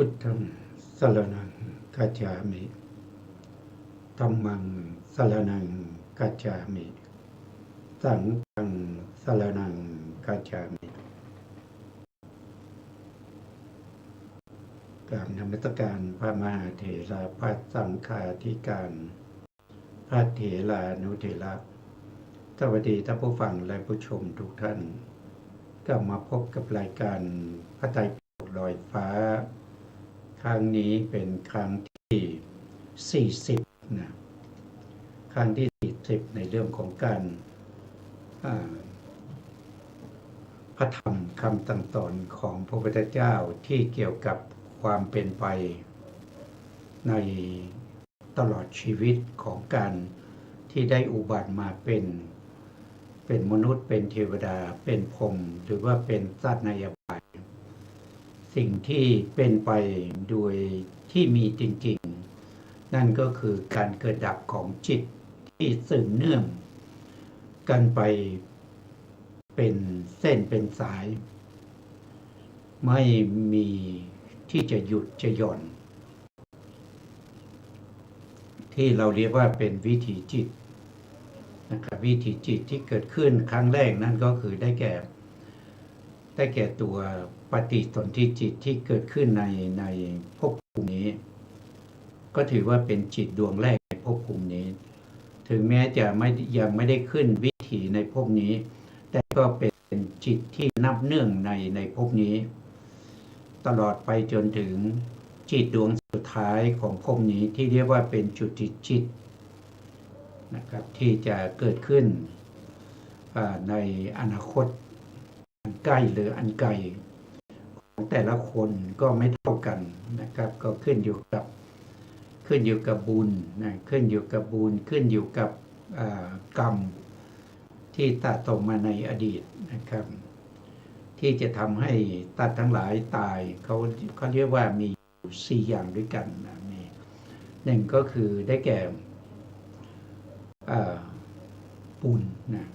พุทธังสรณังคัจฉามิธัมมังสรณังคัจฉามิสังฆังสรณังคัจฉามิกราบนมัสการพระมหาเถระพระสังฆาธิการพระเถรานุเถระสวัสดีท่านผู้ฟังและผู้ชมทุกท่านกลับมาพบกับรายการพระไตรปิฎกลอยฟ้าครั้งนี้เป็นครั้งที่40นะครั้งที่40ในเรื่องของการพระธรรมคำสั่งสอนของพระพุทธเจ้าที่เกี่ยวกับความเป็นไปในตลอดชีวิตของการที่ได้อุบัติมาเป็นมนุษย์เป็นเทวดาเป็นพรหมหรือว่าเป็นสัตว์ในอบายสิ่งที่เป็นไปโดยที่มีจริงๆนั่นก็คือการเกิดดับของจิตที่สืบเนื่องกันไปเป็นเส้นเป็นสายไม่มีที่จะหยุดจะหย่อนที่เราเรียกว่าเป็นวิถีจิตนะครับวิถีจิตที่เกิดขึ้นครั้งแรกนั่นก็คือได้แก่ตัวปฏิสนธิจิตที่เกิดขึ้นในภพภูมินี้ก็ถือว่าเป็นจิตดวงแรกในภพภูมินี้ถึงแม้จะยังไม่ได้ขึ้นวิถีในภพนี้แต่ก็เป็นจิตที่นับเนื่องในภพนี้ตลอดไปจนถึงจิตดวงสุดท้ายของภพนี้ที่เรียกว่าเป็นจุติจิตนะครับที่จะเกิดขึ้นในอนาคตอันใกล้หรืออันไกลของแต่ละคนก็ไม่เท่ากันนะครับก็ขึ้นอยู่กับบุญนะขึ้นอยู่กับบุญขึ้นอยู่กับกรรมที่สะสมมาในอดีตนะครับที่จะทำให้ตัดทั้งหลายตายเขาเรียกว่ามี4อย่างด้วยกันนะนี่หนึ่งก็คือได้แก่บุญนะ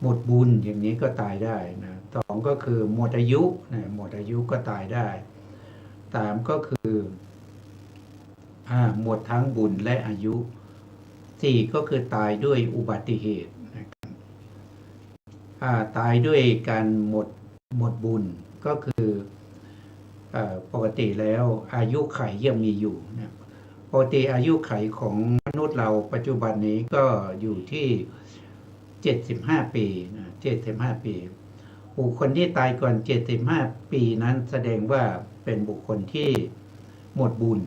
หมดบุญอย่างนี้ก็ตายได้นะสองก็คือหมดอายุนะหมดอายุก็ตายได้สามก็คือหมดทั้งบุญและอายุสี่ก็คือตายด้วยอุบัติเหตุนะครับตายด้วยการหมดบุญก็คือปกติแล้วอายุไขยังมีอยู่นะปกติอายุไขของมนุษย์เราปัจจุบันนี้ก็อยู่ที่75 ปีนะ75 ปีบุคคลที่ตายก่อน75 ปีนั้นแสดงว่าเป็นบุคคลที่หมดบุญ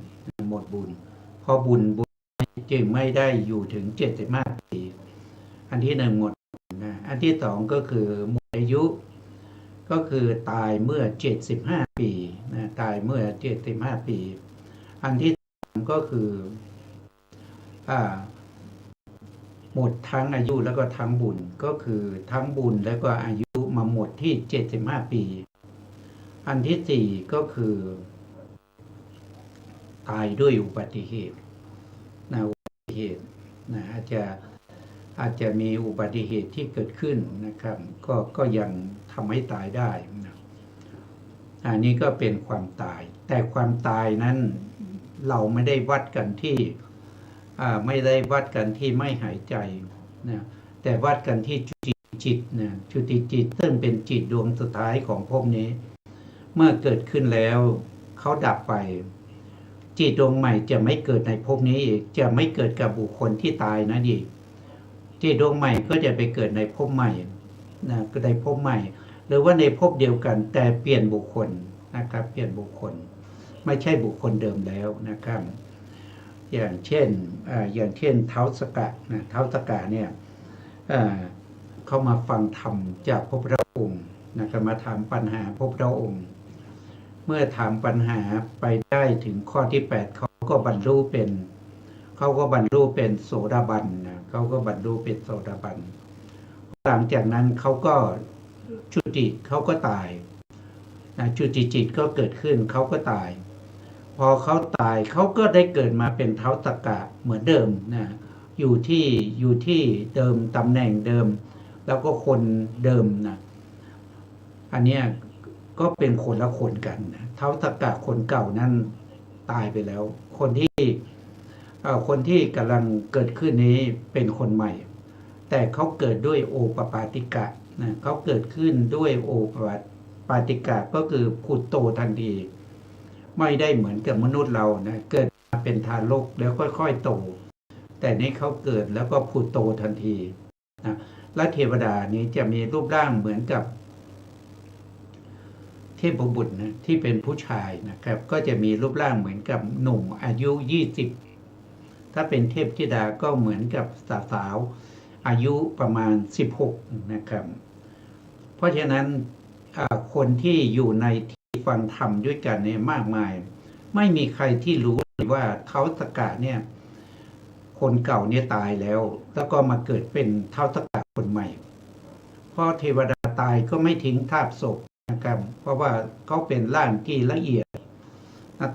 เพราะบุญจึงไม่ได้อยู่ถึง75 ปีอันที่หนึ่งหมดนะอันที่สองก็คือหมดอายุก็คือตายเมื่อ75 ปีนะตายเมื่อ75 ปีอันที่ก็คือหมดทั้งอายุแล้วก็ทั้งบุญก็คือทั้งบุญแล้วก็อายุมาหมดที่75 ปีอันที่สี่ก็คือตายด้วยอุบัติเหตุนะอุบัติเหตุนะอาจจะมีอุบัติเหตุที่เกิดขึ้นนะครับก็ยังทำให้ตายได้นะอันนี้ก็เป็นความตายแต่ความตายนั้นเราไม่ได้วัดกันที่ไม่หายใจนะแต่วัดกันที่จุติจิตนะจุติจิตซึ่งเป็นจิตดวงสุดท้ายของภพนี้เมื่อเกิดขึ้นแล้วเขาดับไปจิตดวงใหม่จะไม่เกิดในภพนี้อีกจะไม่เกิดกับบุคคลที่ตายนะดิจิตดวงใหม่ก็จะไปเกิดในภพใหม่นะก็ในภพใหม่หรือว่าในภพเดียวกันแต่เปลี่ยนบุคคลนะครับเปลี่ยนบุคคลไม่ใช่บุคคลเดิมแล้วนะครับอย่างเช่นท้าวสกะนะท้าวสกะเนี่ยเข้ามาฟังธรรมจากพระพุทธองค์นะครับมาถามปัญหาพระพุทธองค์เมื่อถามปัญหาไปได้ถึงข้อที่8เขาก็บรรลุเป็นโสดาบันนะเขาก็บรรลุเป็นโสดาบันหลังจากนั้นเขาก็จุติเขาก็ตายนะจุติจิตก็เกิดขึ้นเขาก็ตายพอเขาตายเขาก็ได้เกิดมาเป็นท้าวสักกะเหมือนเดิมนะอยู่ที่เดิมตำแหน่งเดิมแล้วก็คนเดิมนะอันนี้ ก็เป็นคนละคนกันนะท้าวสักกะคนเก่านั้นตายไปแล้ว คนที่กำลังเกิดขึ้นนี้เป็นคนใหม่ แต่เขาเกิดด้วยโอปปาติกะนะเขาเกิดขึ้นด้วยโอปาติกะก็คือผุดโตทันทีไม่ได้เหมือนกับมนุษย์เรานะเกิดมาเป็นทารกแล้วค่อยๆโต แต่นี่เขาเกิดแล้วก็ผุดโตทันทีนะและเทวดานี้จะมีรูปร่างเหมือนกับเทพบุตรนะที่เป็นผู้ชายนะครับ ก็จะมีรูปร่างเหมือนกับหนุ่มอายุ20ถ้าเป็นเทพธิดาก็เหมือนกับสาวอายุประมาณ16นะครับเพราะฉะนั้นคนที่อยู่ในที่ฟังธรรมด้วยกันเนี่ยมากมายไม่มีใครที่รู้เลยว่าท้าวสักกะเนี่ยคนเก่าเนี่ยตายแล้วก็มาเกิดเป็นท้าวสักกะคนใหม่เพราะเทวดาตายก็ไม่ทิ้งทาสศพนะครับเพราะว่าเขาเป็นร่างที่ละเอียด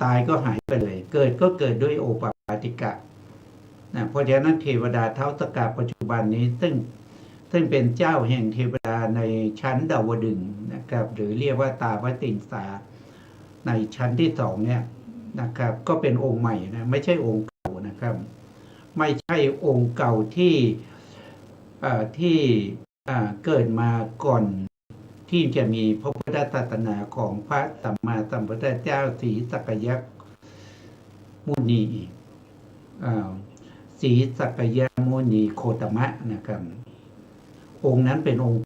ตายก็หายไปเลยเกิดด้วยโอปปาติกะนะเพราะฉะนั้นเทวดาท้าวสักกะปัจจุบันนี้ซึ่งเป็นเจ้าแห่งเทวดาในชั้นดาวดึงส์นะครับหรือเรียกว่าตาวติงสาในชั้นที่2เนี่ยนะครับก็เป็นองค์ใหม่นะไม่ใช่องค์เก่านะครับไม่ใช่องค์เก่าที่เกิดมาก่อนที่จะมีพระพุทธศาสนาของพระสัมมาสัมพุทธเจ้าศรีสักยมุนีศรีสักยมุนีโคตมะนะครับองค์นั้นเป็นองค์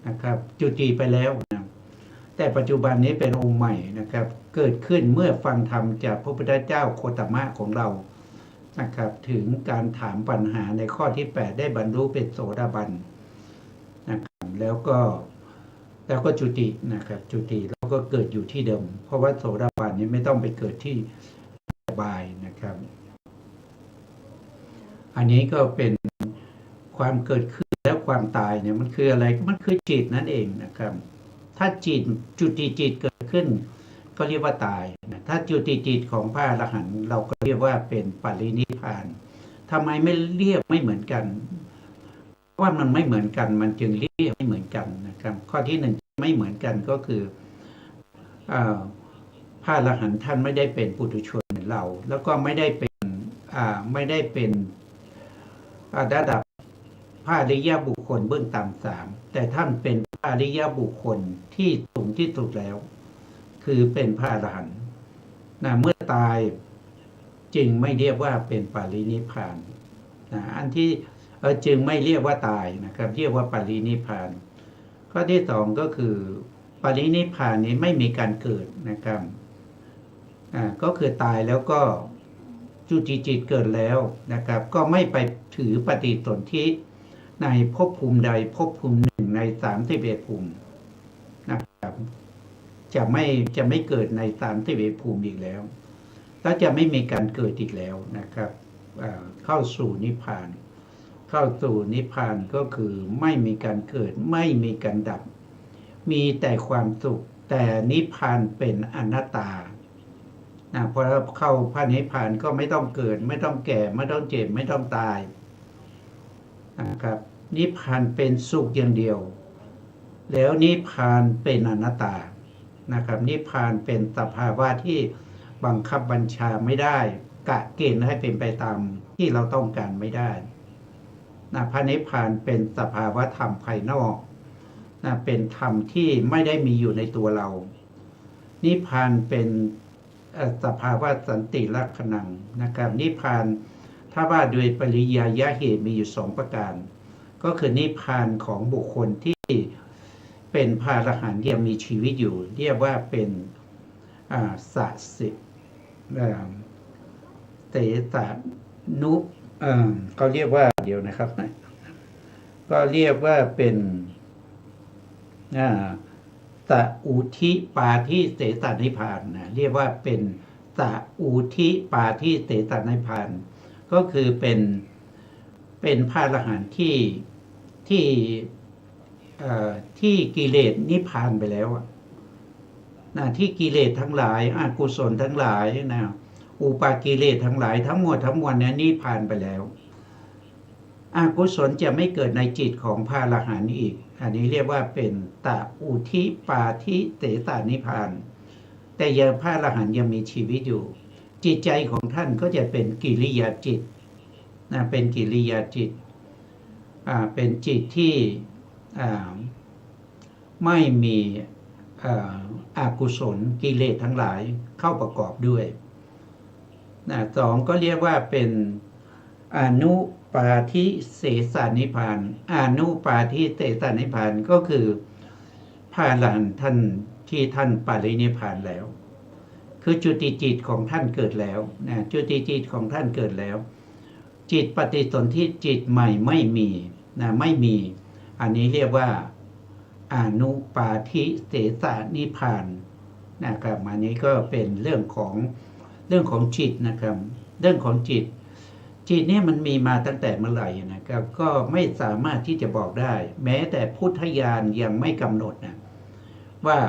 นะครับจุติไปแล้วนะแต่ปัจจุบันนี้เป็นองค์ใหม่นะครับเกิดขึ้นเมื่อฟังธรรมจากพระพุทธเจ้าโคตมะของเรานะครับถึงการถามปัญหาในข้อที่8ได้บรรลุเป็นโสดาบันนะครับแล้วก็จุตินะครับจุติแล้วก็เกิดอยู่ที่เดิมเพราะว่าโสดาบันนี้ไม่ต้องไปเกิดที่อบายนะครับอันนี้ก็เป็นความเกิดขึ้นแล้วความตายเนี่ยมันคืออะไรมันคือจิตนั่นเองนะครับถ้าจุติจิตเกิดขึ้นก็เรียกว่าตายนะถ้าจุติจิตของพระอรหันต์เราก็เรียกว่าเป็นปรินิพพานทำไมไม่เรียกไม่เหมือนกันเพราะว่ามันไม่เหมือนกันมันจึงเรียกไม่เหมือนกันนะครับข้อที่1ไม่เหมือนกันก็คือพระอรหันต์ท่านไม่ได้เป็นปุถุชนเหมือนเราแล้วก็ไม่ได้เป็นระดับพระอริยบุคคลเบื้องต่ำ3แต่ท่านเป็นพระอริยบุคคลที่สูงที่สุดแล้วคือเป็นพระอรหันต์นะเมื่อตายจึงไม่เรียกว่าเป็นปรินิพพานนะอันที่จึงไม่เรียกว่าตายนะครับเรียกว่าปรินิพพานข้อที่2ก็คือปรินิพพานนี้ไม่มีการเกิดนะครับก็คือตายแล้วก็จุติจิตเกิดแล้วนะครับก็ไม่ไปถือปฏิสนธิในภพภูมิใดภพภูมิหนึ่งใน31ภูมินะครับจะไม่เกิดใน31ภูมิอีกแล้วแล้วจะไม่มีการเกิดอีกแล้วนะครับเข้าสู่นิพพานก็คือไม่มีการเกิดไม่มีการดับมีแต่ความสุขแต่นิพพานเป็นอนัตตาพอเข้าพระนิพพานก็ไม่ต้องเกิดไม่ต้องแก่ไม่ต้องเจ็บไม่ต้องตายนะครับนิพพานเป็นสุขอย่างเดียวแล้วนิพพานเป็นอนัตตานะครับนิพพานเป็นสภาวะที่บังคับบัญชาไม่ได้กะเกณฑ์ให้เป็นไปตามที่เราต้องการไม่ได้พระนิพพานเป็นสภาวะธรรมภายนอกเป็นธรรมที่ไม่ได้มีอยู่ในตัวเรานิพพานเป็นสภาวะสันติลักขณังนะครับนิพพานถ้าว่าโดยปริยายเหตุมีอยู่2ประการก็คือนิพพานของบุคคลที่เป็นพระอรหันต์ที่มีชีวิตอยู่เรียกว่าเป็นสัสสิเตตานุเขาเรียกว่าเดียวนะครับก็เรียกว่าเป็นสอุทิปาทิเสสนิพพานนะเรียกว่าเป็นสอุทิปาทิเสสนิพพานก็คือเป็นพระอรหันต์ที่กิเลสนิพพานไปแล้วที่กิเลสทั้งหลายอกุศลทั้งหลายอุปากิเลสทั้งหลายทั้งหมดทั้งมวลนี้นิพพานไปแล้ว อกุศลจะไม่เกิดในจิตของพระอรหันต์อีกอันนี้เรียกว่าเป็นตอุทิปาทิเตสานิพพานแต่ยังพระอรหันต์ยังมีชีวิตอยู่จิตใจของท่านก็จะเป็นกิริยาจิตนะเป็นกิริยาจิตเป็นจิตที่ไม่มีอกุศลกิเลสทั้งหลายเข้าประกอบด้วยนะสองก็เรียกว่าเป็นอนุปาทิเสสนิพพานอนุปาทิเสสนิพพานก็คือพระอรหันต์ท่านที่ท่านปรินิพพานแล้วคือจุติจิตของท่านเกิดแล้วนะจุติจิตของท่านเกิดแล้วจิตปฏิสนธิจิตใหม่ไม่มีนะไม่มีอันนี้เรียกว่าอนุปาทิเสสนิพพานนะครับอันนี้ก็เป็นเรื่องของจิตนะครับเรื่องของจิตเนี่ยมันมีมาตั้งแต่เมื่อไหร่นะครับก็ไม่สามารถที่จะบอกได้แม้แต่พุทธญาณยังไม่กำหนดนะว่า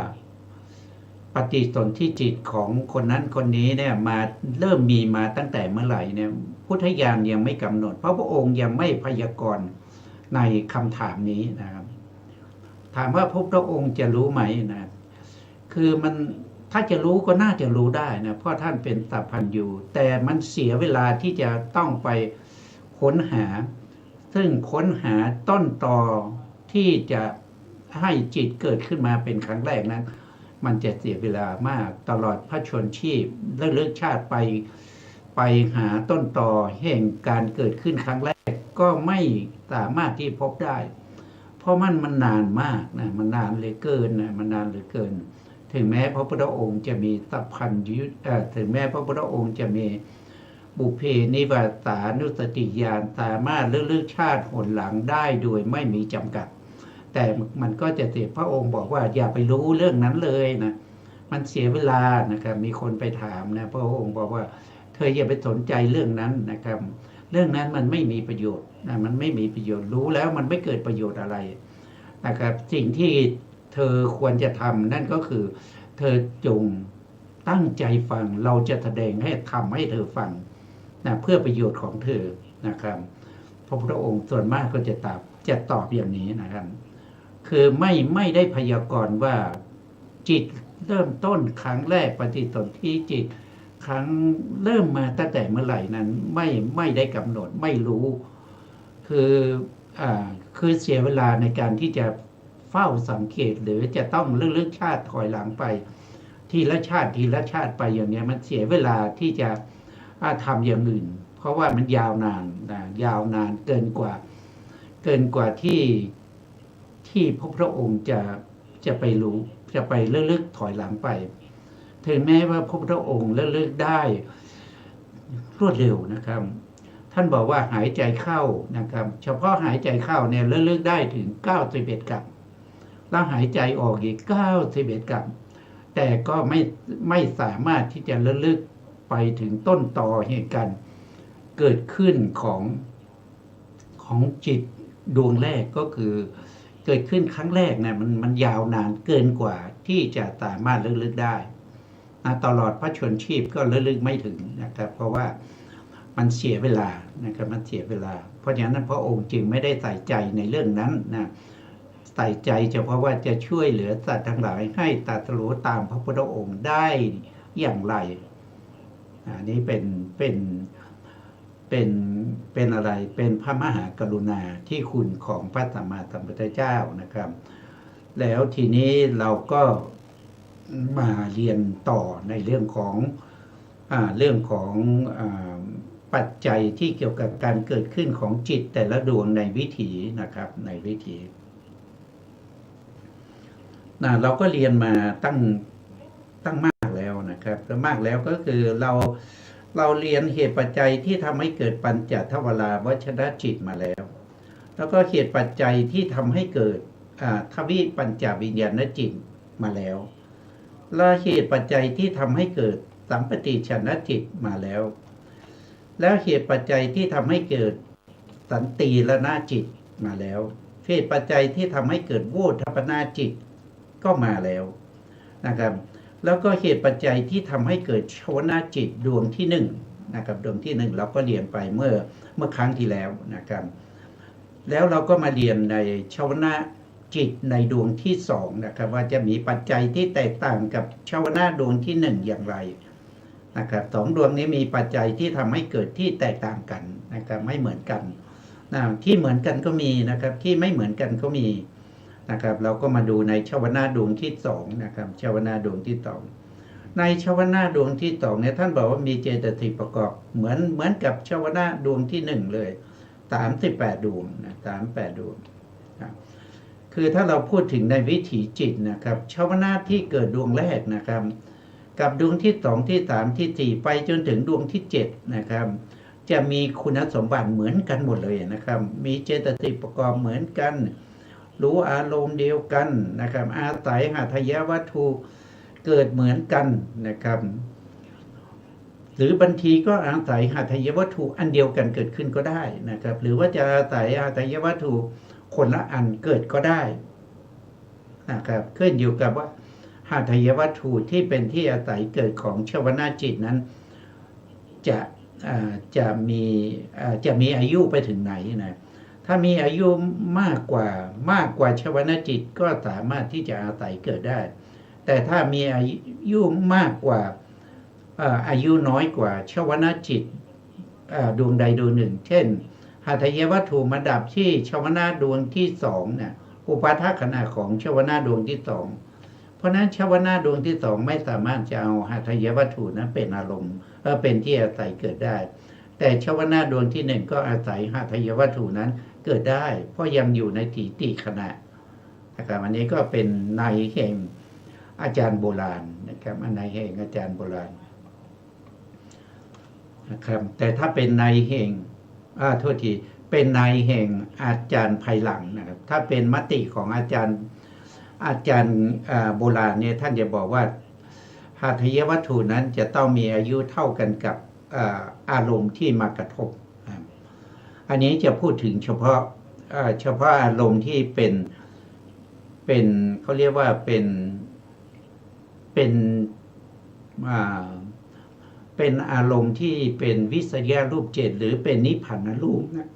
ปฏิสนธิจิตของคนนั้นคนนี้เนี่ยมาเริ่มมีมาตั้งแต่เมื่อไหร่เนี่ยพุทธญาณยังไม่กำหนดเพราะพระองค์ยังไม่พยากรณ์ในคำถามนี้นะครับถามว่าพระพุทธองค์จะรู้ไหมนะคือมันถ้าจะรู้ก็น่าจะรู้ได้นะเพราะท่านเป็นสัพพัญญูแต่มันเสียเวลาที่จะต้องไปค้นหาซึ่งค้นหาต้นตอที่จะให้จิตเกิดขึ้นมาเป็นครั้งแรกนั้นมันจะเสียเวลามากตลอดพระชนชีพและเลือกชาติไปหาต้นตอแห่งการเกิดขึ้นครั้งแรกก็ไม่สามารถที่พบได้เพราะมันนานมากนะมันนานเหลือเกินนะมันนานเหลือเกินถึงแม้พระพุทธองค์จะมีสัพพัญญุถึงแม้พระพุทธองค์จะมีบุพเพนิวาสานุสติญาณสามารถเลือกชาติหนหลังได้โดยไม่มีจำกัดแต่มันก็จะเสียพระองค์บอกว่าอย่าไปรู้เรื่องนั้นเลยนะมันเสียเวลานะครับมีคนไปถามนะพระองค์บอกว่าเธออย่าไปสนใจเรื่องนั้นนะครับเรื่องนั้นมันไม่มีประโยชน์นะมันไม่มีประโยชน์รู้แล้วมันไม่เกิดประโยชน์อะไรนะครับสิ่งที่เธอควรจะทำนั่นก็คือเธอจงตั้งใจฟังเราจะแสดงให้ทำให้เธอฟังนะเพื่อประโยชน์ของเธอนะครับพระพุทธองค์ส่วนมากก็จะตอบอย่างนี้นะครับคือไม่ได้พยากรณ์ว่าจิตเริ่มต้นครั้งแรกปฏิสนธิจิตครั้งเริ่มมาตั้งแต่เมื่อไหร่นั้นไม่ได้กำหนดไม่รู้คือเสียเวลาในการที่จะเฝ้าสังเกตหรือจะต้องเลือกชาติถอยหลังไปทีละชาติไปอย่างนี้มันเสียเวลาที่จะทำอย่างอื่นเพราะว่ามันยาวนานนะยาวนานเกินกว่าที่พระพุทธองค์จะไปรู้จะไปเลือกถอยหลังไปถึงแม้ว่าพระพุทธองค์เลือกได้รวดเร็วนะครับท่านบอกว่าหายใจเข้านะครับเฉพาะหายใจเข้าเนี่ยเลือกได้ถึง91กับแล้วหายใจออกอีก91กับแต่ก็ไม่สามารถที่จะเลือกไปถึงต้นตอเหตุการณ์เกิดขึ้นของจิตดวงแรกก็คือเกิดขึ้นครั้งแรกนะมันยาวนานเกินกว่าที่จะสามารถลึกได้นะตลอดพระชนชีพก็ลึกไม่ถึงนะครับเพราะว่ามันเสียเวลานะครับมันเสียเวลาเพราะฉะนั้นพระองค์จึงไม่ได้ใส่ใจในเรื่องนั้นนะใส่ใจเฉพาะว่าจะช่วยเหลือสัตว์ทั้งหลายให้ตรัสรู้ตามพระพุทธองค์ได้อย่างไรอันนี้เป็นอะไรเป็นพระมหากรุณาที่คุณของพระสัมมาสัมพุทธเจ้านะครับแล้วทีนี้เราก็มาเรียนต่อในเรื่องของปัจจัยที่เกี่ยวกับการเกิดขึ้นของจิตแต่ละดวงในวิถีนะครับในวิถีเราก็เรียนมาตั้งมากแล้วนะครับมากแล้วก็คือเราเรียนเหตุปัจจัยที่ทำให้เกิดปัญจทวาราวชนจิตมาแล้วแล้วก็เหตุปัจจัยที่ทำให้เกิดทวิปัญจวิญญาณจิตมาแล้วและเหตุปัจจัยที่ทำให้เกิดสัมปติชนจิตมาแล้วแล้วเหตุปัจจัยที่ทำให้เกิดสันติรณจิตมาแล้วเหตุปัจจัยที่ทำให้เกิดโวทัปนาจิตก็มาแล้วนะครับแล้วก็เหตุปัจจัยที่ทำให้เกิดชวนาจิตดวงที่1นะครับดวงที่1เราก็เรียนไปเมื่อครั้งที่แล้วนะครับ แล้วเราก็มาเรียนในชาวนะจิตในดวงที่สองนะครับว่าจะมีปัจจัยที่แตกต่างกับชาวนะดวงที่หนึ่งอย่างไรนะครับสองดวงนี้มีปัจจัยที่ทำให้เกิดที่แตกต่างกันนะครับไม่เหมือนกันที่เหมือนกันก็มีนะครับที่ไม่เหมือนกันก็มีนะครับเราก็มาดูในชาวนะดวงที่สองนะครับชาวนะดวงที่สองในชาวนะดวงที่สองเนี่ยท่านบอกว่ามีเจตสิกประกอบเหมือนกับชาวนะดวงที่หนึ่งเลย38ดวงนะ38ดวงนะคือถ้าเราพูดถึงในวิถีจิตนะครับชาวนะที่เกิดดวงแรกนะครับกับดวงที่สองที่สามที่สี่ไปจนถึงดวงที่7นะครับจะมีคุณสมบัติเหมือนกันหมดเลยนะครับมีเจตสิกประกอบเหมือนกันรู้อารมณ์เดียวกันนะครับอาศัยหาทายวัตถุเกิดเหมือนกันนะครับหรือบางทีก็อาศัยหาทายวัตถุอันเดียวกันเกิดขึ้นก็ได้นะครับหรือว่าจะอาศัยหาทายวัตถุคนละอันเกิดก็ได้นะครับขึ้นอยู่กับว่าหาทายวัตถุที่เป็นที่อาศัยเกิดของชวนาจิตนั้นจะมีอายุไปถึงไหนนะถ้ามีอายุมากกว่าชวนาจิตก็สามารถที่จะอาศัยเกิดได้แต่ถ้ามีอายุมากกว่าอายุน้อยกว่าชวนาจิตดวงใดดวงหนึ่งเช่นหาทายวัตถุมาดับที่ชวนาดวงที่สองเนี่ยอุปาทขณะของชวนาดวงที่สองเพราะนั้นชวนาดวงที่สองไม่สามารถจะเอาหาทายวัตถุนั้นเป็นอารมณ์เป็นที่อาศัยเกิดได้แต่ชวนาดวงที่หนึ่งก็อาศัยหาทายวัตถุนั้นเกิดได้เพราะยังอยู่ในถีติขณะนะครับอันนี้ก็เป็นในแห่งอาจารย์โบราณนะครับในแห่งอาจารย์โบราณนะครับแต่ถ้าเป็นในแห่งโทษทีเป็นในแห่งอาจารย์ภายหลังนะครับถ้าเป็นมติของอาจารย์โบราณเนี่ยท่านจะบอกว่าหาทายวัตถุนั้นจะต้องมีอายุเท่ากันกับอารมณ์ที่มากระทบอันนี้จะพูดถึงเฉพาะอารมณ์ที่เป็นเขาเรียกว่าเป็นอารมณ์ที่เป็นวิสัยรูปเจตหรือเป็นนิพพานรูปนะ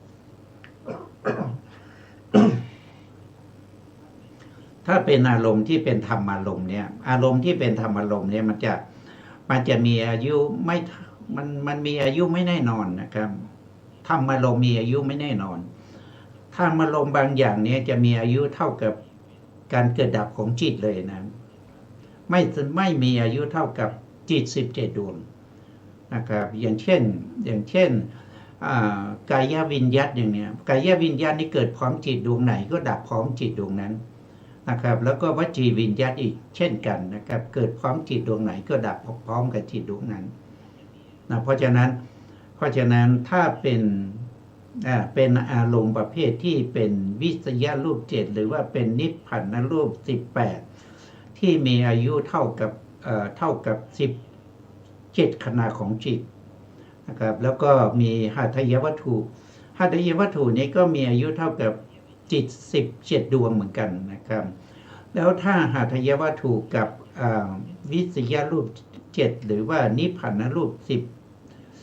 ถ้าเป็นอารมณ์ที่เป็นธรรมอารมณ์เนี่ยอารมณ์ที่เป็นธรรมอารมณ์เนี่ยมันจะมีอายุไม่มันมีอายุไม่แน่นอนนะครับธรรมอารมณ์มีอายุไม่แน่นอนธรรมอารมณ์บางอย่างเนี่ยจะมีอายุเท่ากับการเกิดดับของจิตเลยนะไม่มีอายุเท่ากับจิต17ดวงนะครับอย่างเช่นกายวิญญาณอย่างเนี้ยกายวิญญาณนี่เกิดพร้อมจิตดวงไหนก็ดับพร้อมจิตดวงนั้นนะครับแล้วก็วจีวิญญาณอีกเช่นกันนะครับเกิดพร้อมจิตดวงไหนก็ดับพร้อมกับจิตดวงนั้นนะเพราะฉะนั้นถ้าเป็นอารมณ์ประเภทที่เป็นวิสัยรูป7หรือว่าเป็นนิพพานรูป18ที่มีอายุเท่ากับ17ขณะของจิตนะครับแล้วก็มีหาทายวัตถุนี้ก็มีอายุเท่ากับจิต17ดวงเหมือนกันนะครับแล้วถ้าหาทายวัตถุกับวิสัยรูป7หรือว่านิพพานรูป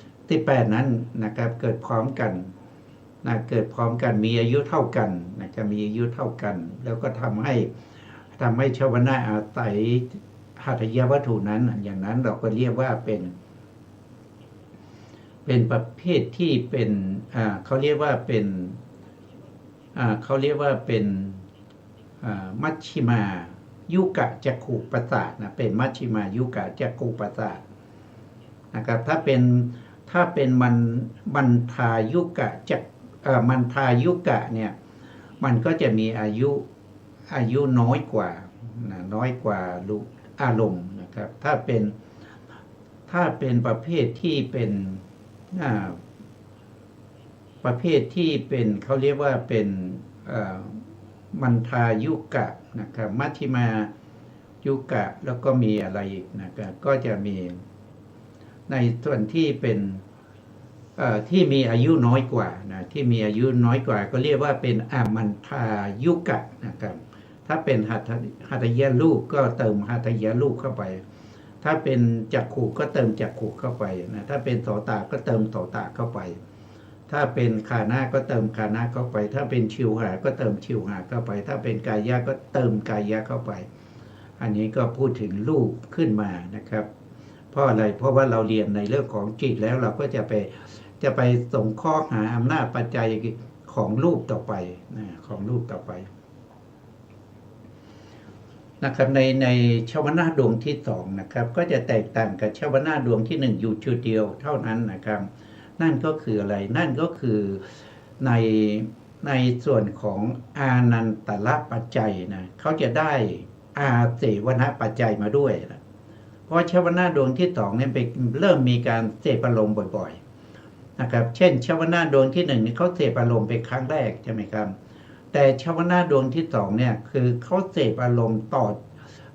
18นั้นนะครับเกิดพร้อมกันมีอายุเท่ากันนะครับมีอายุเท่ากันแล้วก็ทำให้ชาวนะอาศัยหาทายวัตถุนั้นอย่างนั้นเราก็เรียกว่าเป็นประเภทที่เป็นเขาเรียกว่าเป็นมัชฌิมายุกะจักขุประสาทนะเป็นมัชฌิมายุกะจักขุประสาทนะครับถ้าเป็นมันทายุกะมันทายุกะเนี่ยมันก็จะมีอายุน้อยกว่าอารมณ์นะครับถ้าเป็นประเภทที่เป็นเขาเรียกว่าเป็นมันทายุกะนะครับมัชฌิมายุกะแล้วก็มีอะไรอีกนะครับก็จะมีในส่วนที่เป็นที่มีอายุน้อยกว่านะที่มีอายุน้อยกว่าก็เรียกว่าเป็นมันทายุกะนะครับถ้าเป็นหัตถยรูปก็เติมหัตถยรูปเข้าไปถ้าเป็นจักขุก็เติมจักขุเข้าไปนะถ้าเป็นโสตก็เติมโสตเข้าไป ถ้าเป็นขานะก็เติมขานะเข้าไป ถ้าเป็นชิวหาก็เติมชิวหาเข้าไป ถ้าเป็นกายะก็เติมกายะเข้าไป อันนี้ก็พูดถึงรูปขึ้นมานะครับ เพราะอะไรเพราะว่าเราเรียนในเรื่องของจิตแล้วเราก็จะไปส่งข้อหาอำนาจปัจจัยของรูปต่อไปนะของรูปต่อไปนะครับในชาวนาดวงที่สองนะครับก็จะแตกต่างกับชาวนาดวงที่หนึ่งอยู่จุดเดียวเท่านั้นนะครับนั่นก็คืออะไรนั่นก็คือในส่วนของอานันตละปัจจัยนะเขาจะได้อาเสวนปัจจัยมาด้วยนะเพราะชาวนาดวงที่สองเนี่ยไปเริ่มมีการเสพอารมณ์บ่อยๆนะครับเช่นชาวนาดวงที่หนึ่งนี่เขาเสพอารมณ์เป็นครั้งแรกใช่ไหมครับแต่ชาวนาดวงที่สองเนี่ยคือเขาเสพอารมณ์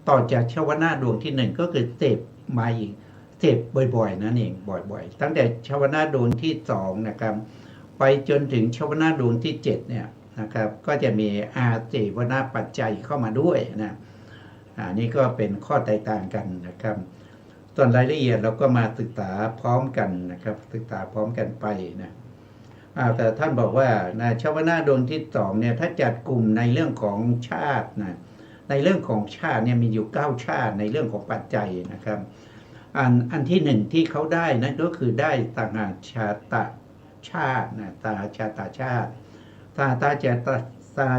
ต่อจากชาวนาดวงที่หนึ่งก็คือเสพมาอีกเสพบ่อยๆนั่นเองบ่อยๆตั้งแต่ชาวนาดวงที่สองนะครับไปจนถึงชาวนาดวงที่เจ็ดเนี่ยนะครับก็จะมีอาเสวนปัจจัยเข้ามาด้วยนะนี่ก็เป็นข้อแตกต่างกันนะครับส่วนรายละเอียดเราก็มาศึกษาพร้อมกันนะครับศึกษาพร้อมกันไปนะแต่ท่านบอกว่านะชาวนาดวงที่สองเนี่ยถ้าจัดกลุ่มในเรื่องของชาตินะในเรื่องของชาติเนี่ยมีอยู่9ชาติในเรื่องของปัจจัยนะครับอันที่หนึ่งที่เขาได้นั่นก็คือได้ต่างชาตชาตินะตาชาตชาติตา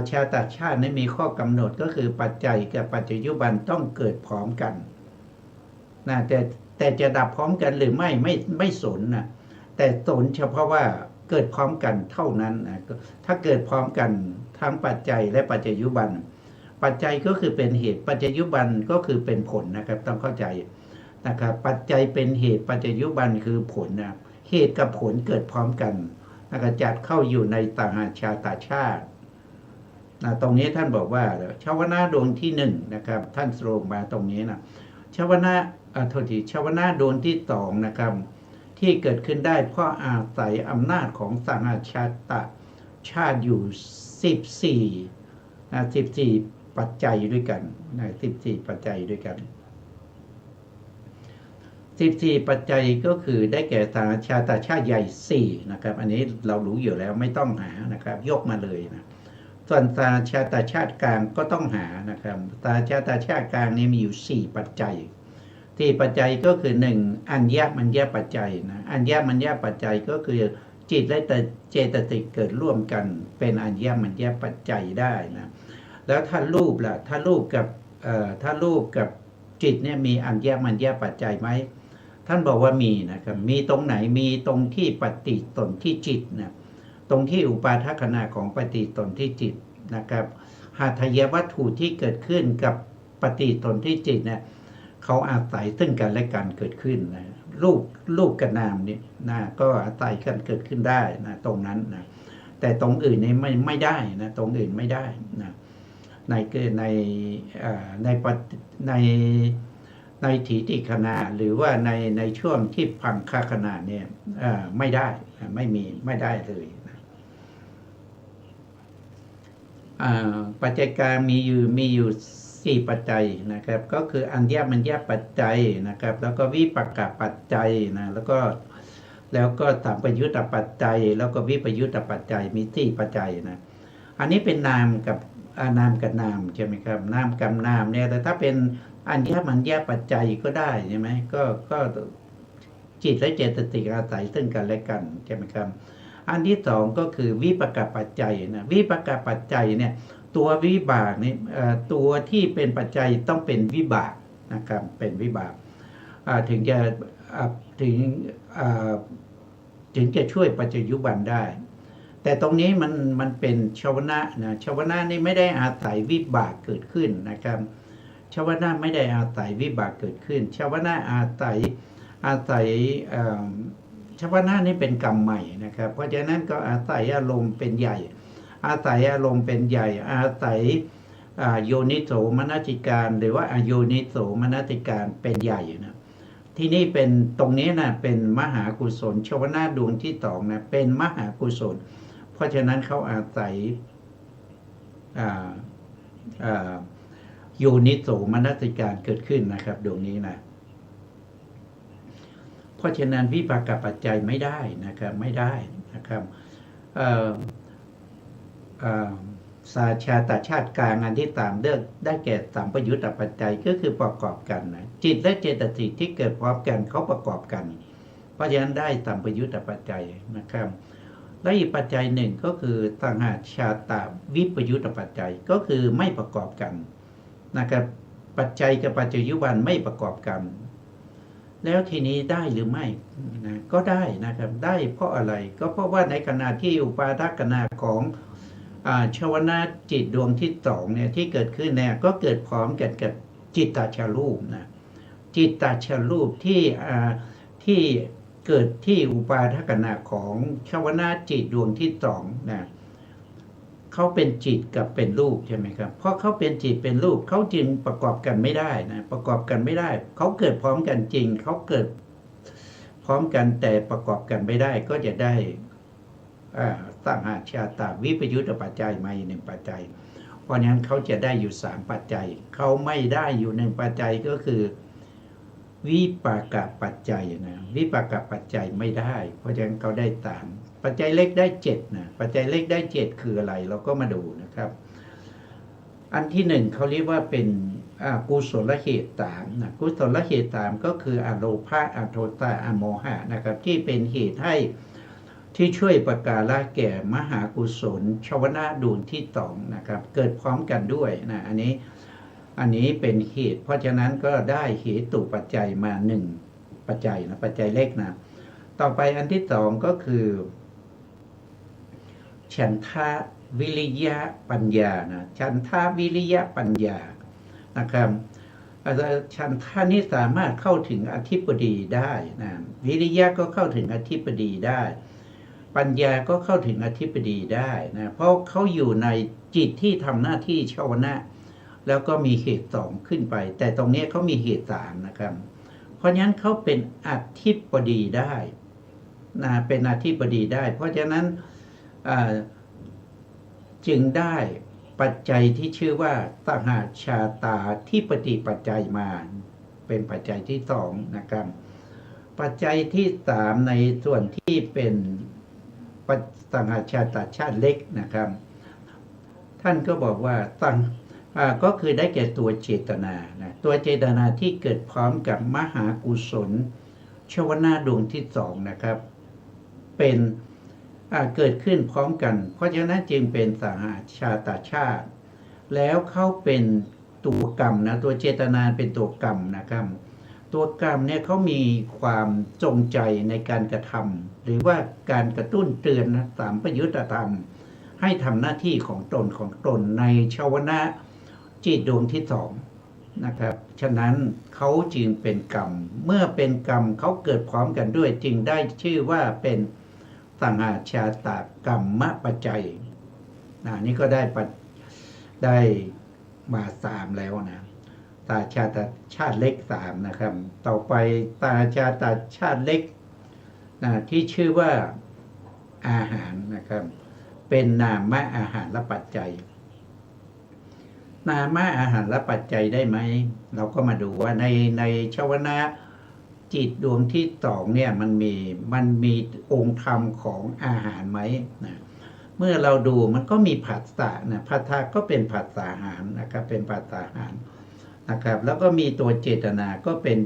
ชาตชาตินั้นมีข้อกำหนดก็คือปัจจัยกับปัจจัยยุบันต้องเกิดพร้อมกันนะแต่จะดับพร้อมกันหรือไม่สนนะแต่สนเฉพาะว่าเกิดพร้อมกันเท่านั้นนะถ้าเกิดพร้อมกันทั้งปัจจัยและปัจจัยยุบันปัจจัยก็คือเป็นเหตุปัจจัยยุบันก็คือเป็นผลนะครับต้องเข้าใจนะครับปัจจัยเป็นเหตุปัจจัยยุบันคือผลนะเหตุกับผลเกิดพร้อมกันนะครับจัดเข้าอยู่ในต่างชาตชาติตรงนี้ท่านบอกว่าชาวนาดวงที่หนึ่งนะครับท่านสรุปมาตรงนี้นะชาวนาชาวนาดวงที่สองนะครับที่เกิดขึ้นได้เพราะอาศัยอำนาจของสังฆชาตชาติอยู่14ปัจจัยด้วยกันนะ14ปัจจัยด้วยกัน14ปัจจัยก็คือได้แก่สังฆชาตชาติใหญ่4นะครับอันนี้เรารู้อยู่แล้วไม่ต้องหานะครับยกมาเลยนะส่วนสังฆชาตชาติกลางก็ต้องหานะครับสังฆชาตชาติกลางนี้มีอยู่4ปัจจัยที่ปัจจัยก็คือ1อัญญมัญญปัจจัยนะอัญญมัญญปัจจัยก็คือจิตและเจตสิกเกิดร่วมกันเป็นอัญญมัญญปัจจัยได้นะแล้วถ้ารูปล่ะถ้ารูปกับจิตเนี่ยมีอัญญมัญญปัจจัยไหมท่านบอกว่ามีนะครับมีตรงไหนมีตรงที่ปฏิสนธิจิตนะตรงที่อุปาทขณะของปฏิสนธิจิตนะครับหาทายวัตถุที่เกิดขึ้นกับปฏิสนธิจิตเนี่ยเขาอาศัยซึ่งกันและกันเกิดขึ้นนะรูปกับนามนี่นะก็อาศัยกันเกิดขึ้นได้นะตรงนั้นนะแต่ตรงอื่นนี่ไม่ได้นะตรงอื่นไม่ได้นะในถีติขณะหรือว่าในช่วงที่พังคขณะเนี่ยไม่ได้ไม่ได้เลยนะปัจจัยกลางมีอยู่4ปัจจัยนะครับก็คืออัญญมัญญปัจจัยนะครับแล้วก็วิปักกปัจจัยนะแล้วก็สัมปยุตตปัจจัยแล้วก็วิปยุตตปัจจัยมี4ปัจจัยนะอันนี้เป็นนามกับนามใช่ไหมครับนามกับนามเนี่ยแต่ถ้าเป็นอัญญมัญญปัจจัยก็ได้ใช่ไหมก็จิตและเจตสิกอาศัยซึ่งกันและกันใช่ไหมครับอันที่สองก็คือวิปักกปัจจัยนะวิปักกปัจจัยเนี่ยตัววิบากนี่ตัวที่เป็นปัจจัยต้องเป็นวิบากนะครับเป็นวิบากถึงจะช่วยปัจจยุบันได้แต่ตรงนี้มันเป็นชาวนะชาวนะนี่ไม่ได้อาศัยวิบากเกิดขึ้นนะครับชาวนะไม่ได้อาศัยวิบากเกิดขึ้นชาวนะอาศัยชาวนะนี่เป็นกรรมใหม่นะครับเพราะฉะนั้นก็อาศัยอารมณ์เป็นใหญ่อาศัยอารมณ์เป็นใหญ่อาศัยโยนิโสมนสิการหรือว่าอโยนิโสมนสิการเป็นใหญ่นะที่นี่เป็นตรงนี้นะเป็นมหากุศลชวนาดวงที่สองนะเป็นมหากุศลเพราะฉะนั้นเขาอาศัยโยนิโสมนสิการเกิดขึ้นนะครับดวงนี้นะเพราะฉะนั้นวิปากปัจจัยไม่ได้นะครับไม่ได้นะครับ เอ่อเอ่อสาชาตชาติกลางอันที่3เลือกได้แก่สัมปยุตตปัจจัยก็คือประกอบกันนะจิตและเจตสิกที่เกิดพร้อมกันเขาประกอบกัน เพราะฉะนั้นได้สัมปยุตตปัจจัยนะครับและอีกปัจจัยหนึ่งก็คือต่างหากชาตาวิปยุตตปัจจัยก็คือไม่ประกอบกันนะครับปัจจัยกับปัจจัยยุบันไม่ประกอบกัน แล้วทีนี้ได้หรือไม่นะก็ได้นะครับได้เพราะอะไรก็เพราะว่าในขณะที่อุปาทขณะของชวนาจิตดวงที่2เนี่ยที่เกิดขึ้นเนี่ยก็เกิดพร้อมกันกับจิตตชรูปนะจิตตชรูปที่เกิดที่อุปาทขณะของชวนาจิตดวงที่2นะเขาเป็นจิตกับเป็นรูปใช่ไหมครับเพราะเขาเป็นจิตเป็นรูปเขาจึงประกอบกันไม่ได้นะประกอบกันไม่ได้เขาเกิดพร้อมกันจริงเขาเกิดพร้อมกันแต่ประกอบกันไม่ได้ก็จะได้ตั้งหาชาตาวิปยุตตปัจจัยมาอีก1ปัจจัยเพราะนั้นเขาจะได้อยู่3ปัจจัยเขาไม่ได้อยู่1ปัจจัยก็คือวิปากปัจจัยนะวิปากปัจจัยไม่ได้เพราะฉะนั้นเขาได้ตามปัจจัยเล็กได้7นะปัจจัยเล็กได้7คืออะไรเราก็มาดูนะครับอันที่1เขาเรียกว่าเป็นกุศลเหตุ3นะกุศลเหตุ3ก็คืออโลภะอโทสะอโมหะนะครับที่เป็นเหตุให้ที่ช่วยประกาศละแก่มหากุศลชวนาดวงที่2นะครับเกิดพร้อมกันด้วยนะอันนี้เป็นเหตุเพราะฉะนั้นก็ได้เหตุปัจจัยมา1ปัจจัยนะปัจจัยเล็กนะต่อไปอันที่2ก็คือฉันทะวิริยะปัญญานะฉันทะวิริยะปัญญานะครับฉันทะนี้สามารถเข้าถึงอธิปดีได้นะวิริยะก็เข้าถึงอธิปดีได้ปัญญาก็เข้าถึงอธิปดีได้นะเพราะเขาอยู่ในจิตที่ทำหน้าที่ชาวนะแล้วก็มีเหตุ2ขึ้นไปแต่ตรงนี้เขามีเหตุ3นะครับเพราะฉะนั้นเขาเป็นอธิปดีได้นะเป็นอธิปดีได้เพราะฉะนั้นจึงได้ปัจจัยที่ชื่อว่าตหาชาตาที่ปฏิปัจจัยมาเป็นปัจจัยที่2นะครับปัจจัยที่3ในส่วนที่เป็นตหาชาตาชาติเล็กนะครับท่านก็บอกว่าก็คือได้แก่ตัวเจตนานะตัวเจตนาที่เกิดพร้อมกับมหากุศลชวนาดวงที่2นะครับเป็นเกิดขึ้นพร้อมกันเพราะฉะนั้นจึงเป็นสหชาตชาติแล้วเขาเป็นตัวกรรมนะตัวเจตนาเป็นตัวกรรมนะครับตัวกรรมเนี่ยเขามีความจงใจในการกระทำหรือว่าการกระตุ้นเตือนนะสัมปยุตตธรรมให้ทำหน้าที่ของตนในชวนะจิตดวงที่2นะครับฉะนั้นเขาจึงเป็นกรรมเมื่อเป็นกรรมเขาเกิดพร้อมกันด้วยจึงได้ชื่อว่าเป็นสังหาชาตกรรมปัจจัยนี่ก็ได้มา3แล้วนะตาชาตชาติเล็ก3นะครับต่อไปตาชาตชาติเล็กที่ชื่อว่าอาหารนะครับเป็นนามอาหารและปัจจัยนามอาหารและปัจจัยได้ไหมเราก็มาดูว่าในชวนะจิตดวงที่2เนี่ยมันมีองค์ธรรมของอาหารไหมนะเมื่อเราดูมันก็มีผัสสะนะผัสสะก็เป็นผัสสะอาหารนะครับเป็นผัสสะอาหารนะครับแล้วก็มีตัวเจตนาก็เป็น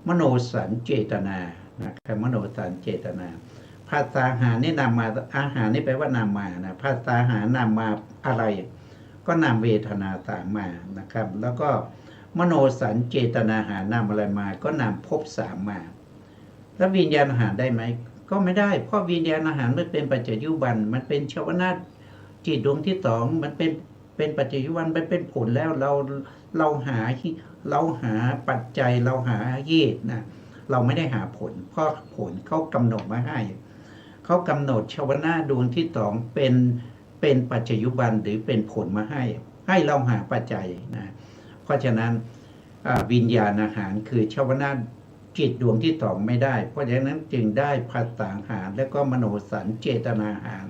มโนสัญเจตนานะครับมโนสัญเจตนาผัสสะอาหารนี่นำมาอาหารนี่แปลว่านำมานะผัสสะอาหารนำมาอะไรก็นำเวทนา3มานะครับแล้วก็มโนสัญเจตนาหารนำอะไรมาก็นำภพ3มาแล้ววิญญาณอาหารได้ไหมก็ไม่ได้เพราะวิญญาณอาหารมันเป็นปัจจยุบันมันเป็นชวนาจิตดวงที่2มันเป็นปัจจยุบันมันเป็นผลแล้วเราหาปัจจัยเราหาเหตุนะเราไม่ได้หาผลเพราะผลเขากำหนดมาให้เขากำหนดชวนาดวงที่2เป็นปัจจยุบันหรือเป็นผลมาให้เราหาปัจจัยนะเพราะฉะนั้นวิญญาณอาหารคือชวนาจิตดวงที่2ไม่ได้เพราะฉะนั้นจึงได้ผัสสะอาหารและก็มโนสัญเจตนาอาหาร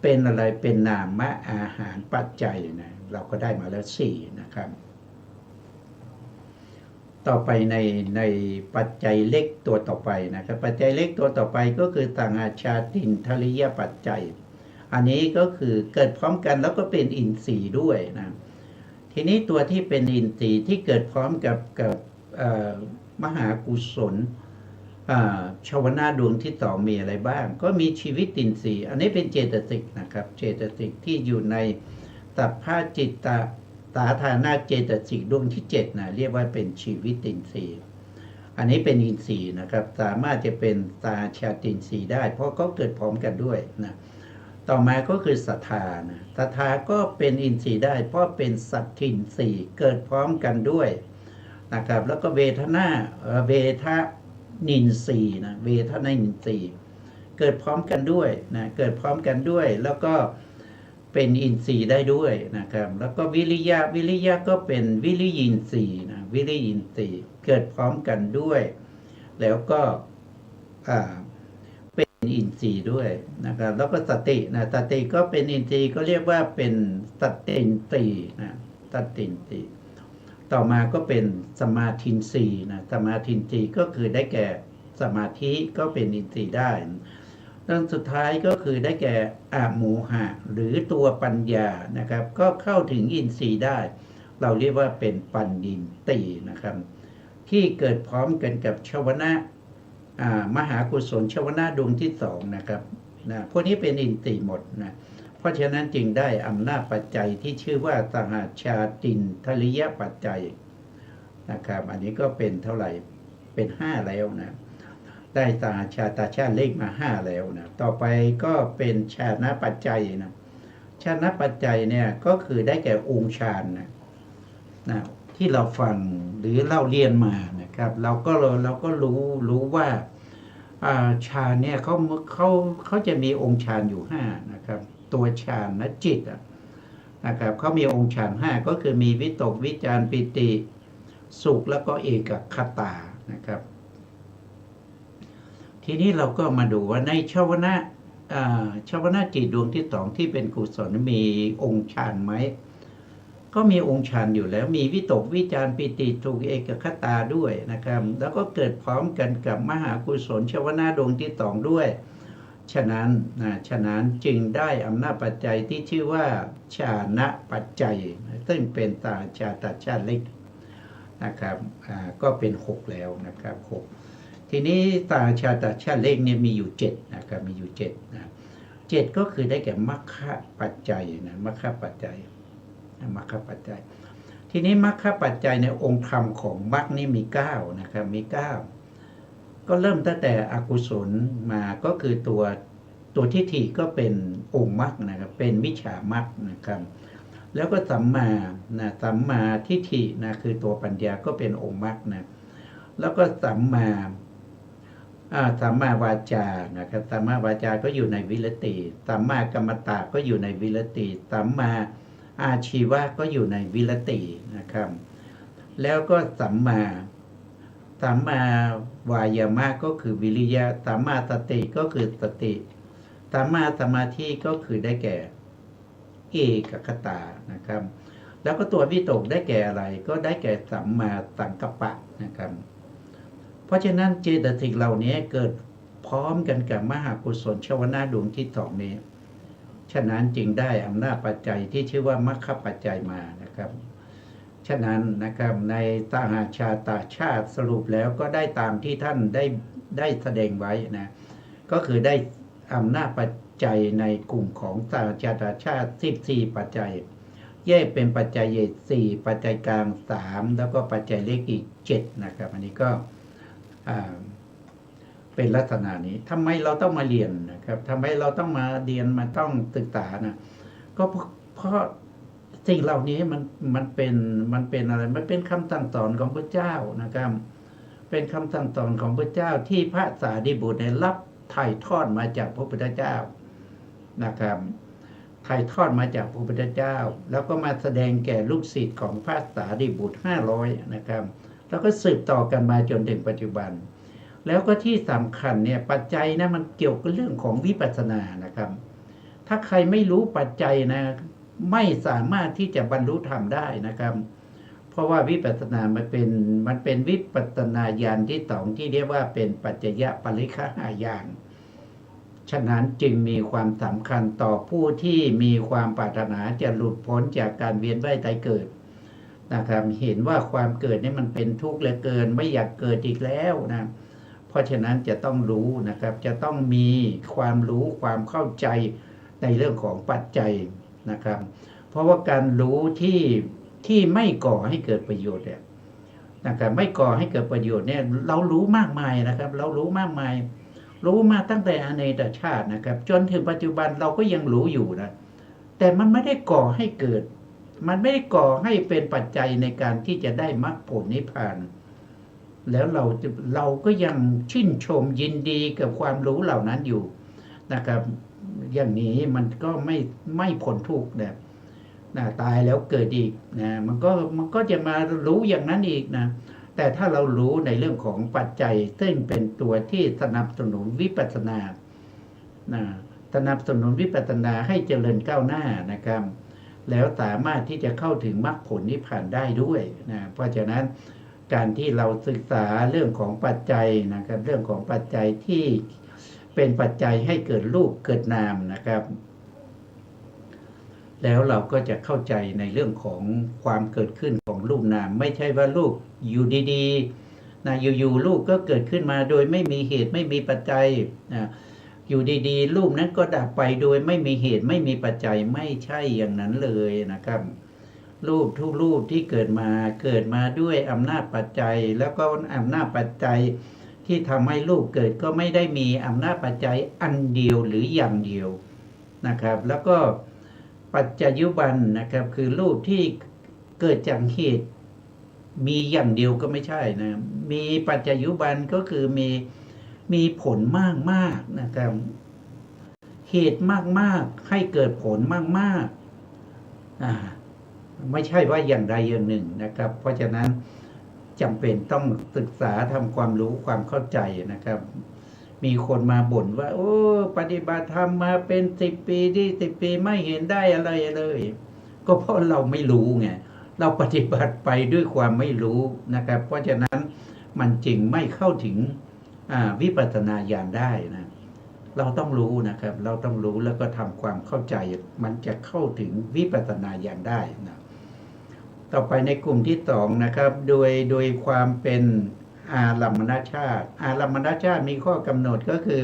เป็นอะไรเป็นนามอาหารปัจจัยนะเราก็ได้มาแล้ว4นะครับ ต่อไปในปัจจัยเล็กตัวต่อไปนะครับปัจจัยเล็กตัวต่อไปก็คือต่างอาชาตินทริยปัจจัยอันนี้ก็คือเกิดพร้อมกันแล้วก็เป็นอินทรีย์ด้วยนะทีนี้ตัวที่เป็นอินทรีย์ที่เกิดพร้อมกับมหากุศลชาวนาดวงที่สองมีอะไรบ้างก็มีชีวิตอินทรีย์อันนี้เป็นเจตสิกนะครับเจตสิกที่อยู่ในสัพพะจิตตสาธารณเจตสิกดวงที่7นะเรียกว่าเป็นชีวิตอินทรีย์อันนี้เป็นอินทรีย์นะครับสามารถจะเป็นตาชาติอินทรีย์ได้เพราะเขาเกิดพร้อมกันด้วยนะต่อมาก็คือศรัทธานะศรัทธาก็เป็นอินทรีย์ได้เพราะเป็นสัตทินทรีย์เกิดพร้อมกันด้วยนะครับแล้วก็เวทนินทรีย์นะเวทนานินทรีย์เกิดพร้อมกันด้วยนะเกิดพร้อมกันด้วยแล้วก็เป็นอินทรีย์ได้ด้วยนะครับแล้วก็วิริยะก็เป็นวิริยินทรีย์นะวิริยินทรีย์เกิดพร้อมกันด้วยแล้วก็เป็นอินทรีย์ด้วยนะครับแล้วก็สตินะสติก็เป็นอินทรีย์ก็เรียกว่าเป็นสตินทรีย์นะสตินทรีย์ต่อมาก็เป็นสมาธินทรีย์นะสมาธินทรีย์ก็คือได้แก่สมาธิก็เป็นอินทรีย์ได้ด้านสุดท้ายก็คือได้แก่อโมหะหรือตัวปัญญานะครับก็เข้าถึงอินทรีย์ได้เราเรียกว่าเป็นปัญญินทรีย์นะครับที่เกิดพร้อมกันกับชวนะมหากุศลชวนะดวงที่สองนะครับนะพวกนี้เป็นอินทรีย์หมดนะเพราะฉะนั้นจึงได้อำนาจปัจจัยที่ชื่อว่าสหชาตินทริยปัจจัยนะครับอันนี้ก็เป็นเท่าไหร่เป็น5แล้วนะได้สหชาตชาติเลขมา5แล้วนะต่อไปก็เป็นฌานปัจจัยนะฌานปัจจัยเนี่ยก็คือได้แก่องค์ฌานนะที่เราฟังหรือเราเรียนมานะครับเราก็รู้ว่าฌานเนี่ยเขาจะมีองค์ฌานอยู่5นะครับตัวฌานนะจิตนะครับเขามีองค์ฌาน5ก็คือมีวิตกวิจารปิติสุขแล้วก็เอกคตานะครับทีนี้เราก็มาดูว่าในชวนะจิตดวงที่สองที่เป็นกุศลมีองค์ฌานไหมก็มีองค์ฌานอยู่แล้วมีวิตกวิจารปิติสุขเอกคตาด้วยนะครับแล้วก็เกิดพร้อมกันกับมหากุศลชวนะดวงที่สองด้วยฉะนั้นจึงได้อำนาจปัจจัยที่ชื่อว่าฌานะปัจจัยซึ่งเป็นตาชาตชาติเล็กนะครับก็เป็น6แล้วนะครับ6ทีนี้ตาชาตชาติเล็กเนี่ยมีอยู่7นะครับมีอยู่7นะ7ก็คือได้แก่มรรคปัจจัยนะมรรคปัจจัยทีนี้มรรคปัจจัยในองค์ธรรมของมรรคนี่มี9นะครับมี9ก็เริ่มตั้งแต่อกุศลมาก็คือตัวทิฏฐิก็เป็นองค์มรรคนะครับเป็นวิชามรรคนะครับแล้วก็สัมมาทิฏฐินะคือตัวปัญญาก็เป็นองค์มรรคนะแล้วก็สัมมาวาจานะครับสัมมาวาจาก็อยู่ในวิรติสัมมากัมมันตะก็อยู่ในวิรติสัมมาอาชีวะก็อยู่ในวิรตินะครับแล้วก็สัมมาวายามะก็คือวิริยะสัมมาสติก็คือสติสัมมาสมาธิก็คือได้แก่เอกคตานะครับแล้วก็ตัววิตกได้แก่อะไรก็ได้แก่สัมมาสังกัปปะนะครับเพราะฉะนั้นเจตสิกเหล่านี้เกิดพร้อมกันกับมหากุศลชวนะดวงที่สองนี้ฉะนั้นจึงได้อำนาจปัจจัยที่ชื่อว่ามรรคปัจจัยมานะครับฉะนั้นนะครับในสหชาตชาติสรุปแล้วก็ได้ตามที่ท่านได้แสดงไว้นะก็คือได้อำนาจปัจจัยในกลุ่มของสหชาตชาติ14ปัจจัยแยกเป็นปัจจัยใหญ่4ปัจจัยกลาง3แล้วก็ปัจจัยเล็กอีก7นะครับอันนี้ก็เป็นลักษณะนี้ทำไมเราต้องมาเรียนนะครับทำไมเราต้องมาเรียนมาต้องศึกษานะก็เพราะสิ่งเหล่านี้มันเป็นอะไรมันเป็นคำสั่งสอนของพระเจ้านะครับเป็นคำสั่งสอนของพระเจ้าที่พระสารีบุตรได้รับถ่ายทอดมาจากพระพุทธเจ้านะครับถ่ายทอดมาจากพระพุทธเจ้าแล้วก็มาแสดงแก่ลูกศิษย์ของพระสารีบุตร500นะครับแล้วก็สืบต่อกันมาจนถึงปัจจุบันแล้วก็ที่สำคัญเนี่ยปัจจัยนะมันเกี่ยวกับเรื่องของวิปัสสนานะครับถ้าใครไม่รู้ปัจจัยนะไม่สามารถที่จะบรรลุธรรมได้นะครับ เพราะว่าวิปัสสนามันเป็นวิปัสสนาญาณที่สองที่เรียกว่าเป็นปัจจยปริฆหายานฉะนั้นจึงมีความสำคัญต่อผู้ที่มีความปรารถนาจะหลุดพ้นจากการเวียนว่ายตายเกิดนะครับเห็นว่าความเกิดนี่มันเป็นทุกข์เหลือเกินไม่อยากเกิดอีกแล้วนะเพราะฉะนั้นจะต้องรู้นะครับจะต้องมีความรู้ความเข้าใจในเรื่องของปัจจัยนะครับเพราะว่าการรู้ที่ไม่ก่อให้เกิดประโยชน์เนี่ยนะครับไม่ก่อให้เกิดประโยชน์เนี่ยเรารู้มากมายนะครับเรารู้มากมายรู้มาตั้งแต่อเนกชาตินะครับจนถึงปัจจุบันเราก็ยังรู้อยู่นะแต่มันไม่ได้ก่อให้เกิดมันไม่ได้ก่อให้เป็นปัจจัยในการที่จะได้มรรคผลนิพพานแล้วเราก็ยังชื่นชมยินดีกับความรู้เหล่านั้นอยู่นะครับอย่างนี้มันก็ไม่พ้นทุกข์นะตายแล้วเกิดอีกนะมันก็จะมารู้อย่างนั้นอีกนะแต่ถ้าเรารู้ในเรื่องของปัจจัยซึ่งเป็นตัวที่สนับสนุนวิปัสสนานะสนับสนุนวิปัสสนาให้เจริญก้าวหน้านะครับแล้วสามารถที่จะเข้าถึงมรรคผลนิพพานได้ด้วยนะเพราะฉะนั้นการที่เราศึกษาเรื่องของปัจจัยนะครับเรื่องของปัจจัยที่เป็นปัจจัยให้เกิดรูปเกิดนามนะครับแล้วเราก็จะเข้าใจในเรื่องของความเกิดขึ้นของรูปนามไม่ใช่ว่ารูปอยู่ดีๆนะอยู่ๆรูปก็เกิดขึ้นมาโดยไม่มีเหตุไม่มีปัจจัยนะอยู่ดีๆรูปนั้นก็ดับไปโดยไม่มีเหตุไม่มีปัจจัยไม่ใช่อย่างนั้นเลยนะครับรูปทุกรูปที่เกิดมาด้วยอำนาจปัจจัยแล้วก็อำนาจปัจจัยที่ทำให้รูปเกิดก็ไม่ได้มีอำนาจปัจจัยอันเดียวหรืออย่างเดียวนะครับแล้วก็ปัจจยุบันนะครับคือรูปที่เกิดจากเหตุมีอย่างเดียวก็ไม่ใช่นะมีปัจจยุบันก็คือมีผลมากๆนะครับเหตุมากๆให้เกิดผลมากๆไม่ใช่ว่าอย่างใดอย่างหนึ่งนะครับเพราะฉะนั้นจำเป็นต้องศึกษาทำความรู้ความเข้าใจนะครับมีคนมาบ่นว่าโอ้ปฏิบัติธรรมมาเป็น10 ปี20 ปีไม่เห็นได้อะไรเลยก็เพราะเราไม่รู้ไงเราปฏิบัติไปด้วยความไม่รู้นะครับเพราะฉะนั้นมันจึงไม่เข้าถึงวิปัสสนาญาณได้นะเราต้องรู้นะครับเราต้องรู้แล้วก็ทำความเข้าใจมันจะเข้าถึงวิปัสสนาญาณได้นะต่อไปในกลุ่มที่2นะครับโดยความเป็นอารัมมณชาติอารัมมณชาติมีข้อกำหนดก็คือ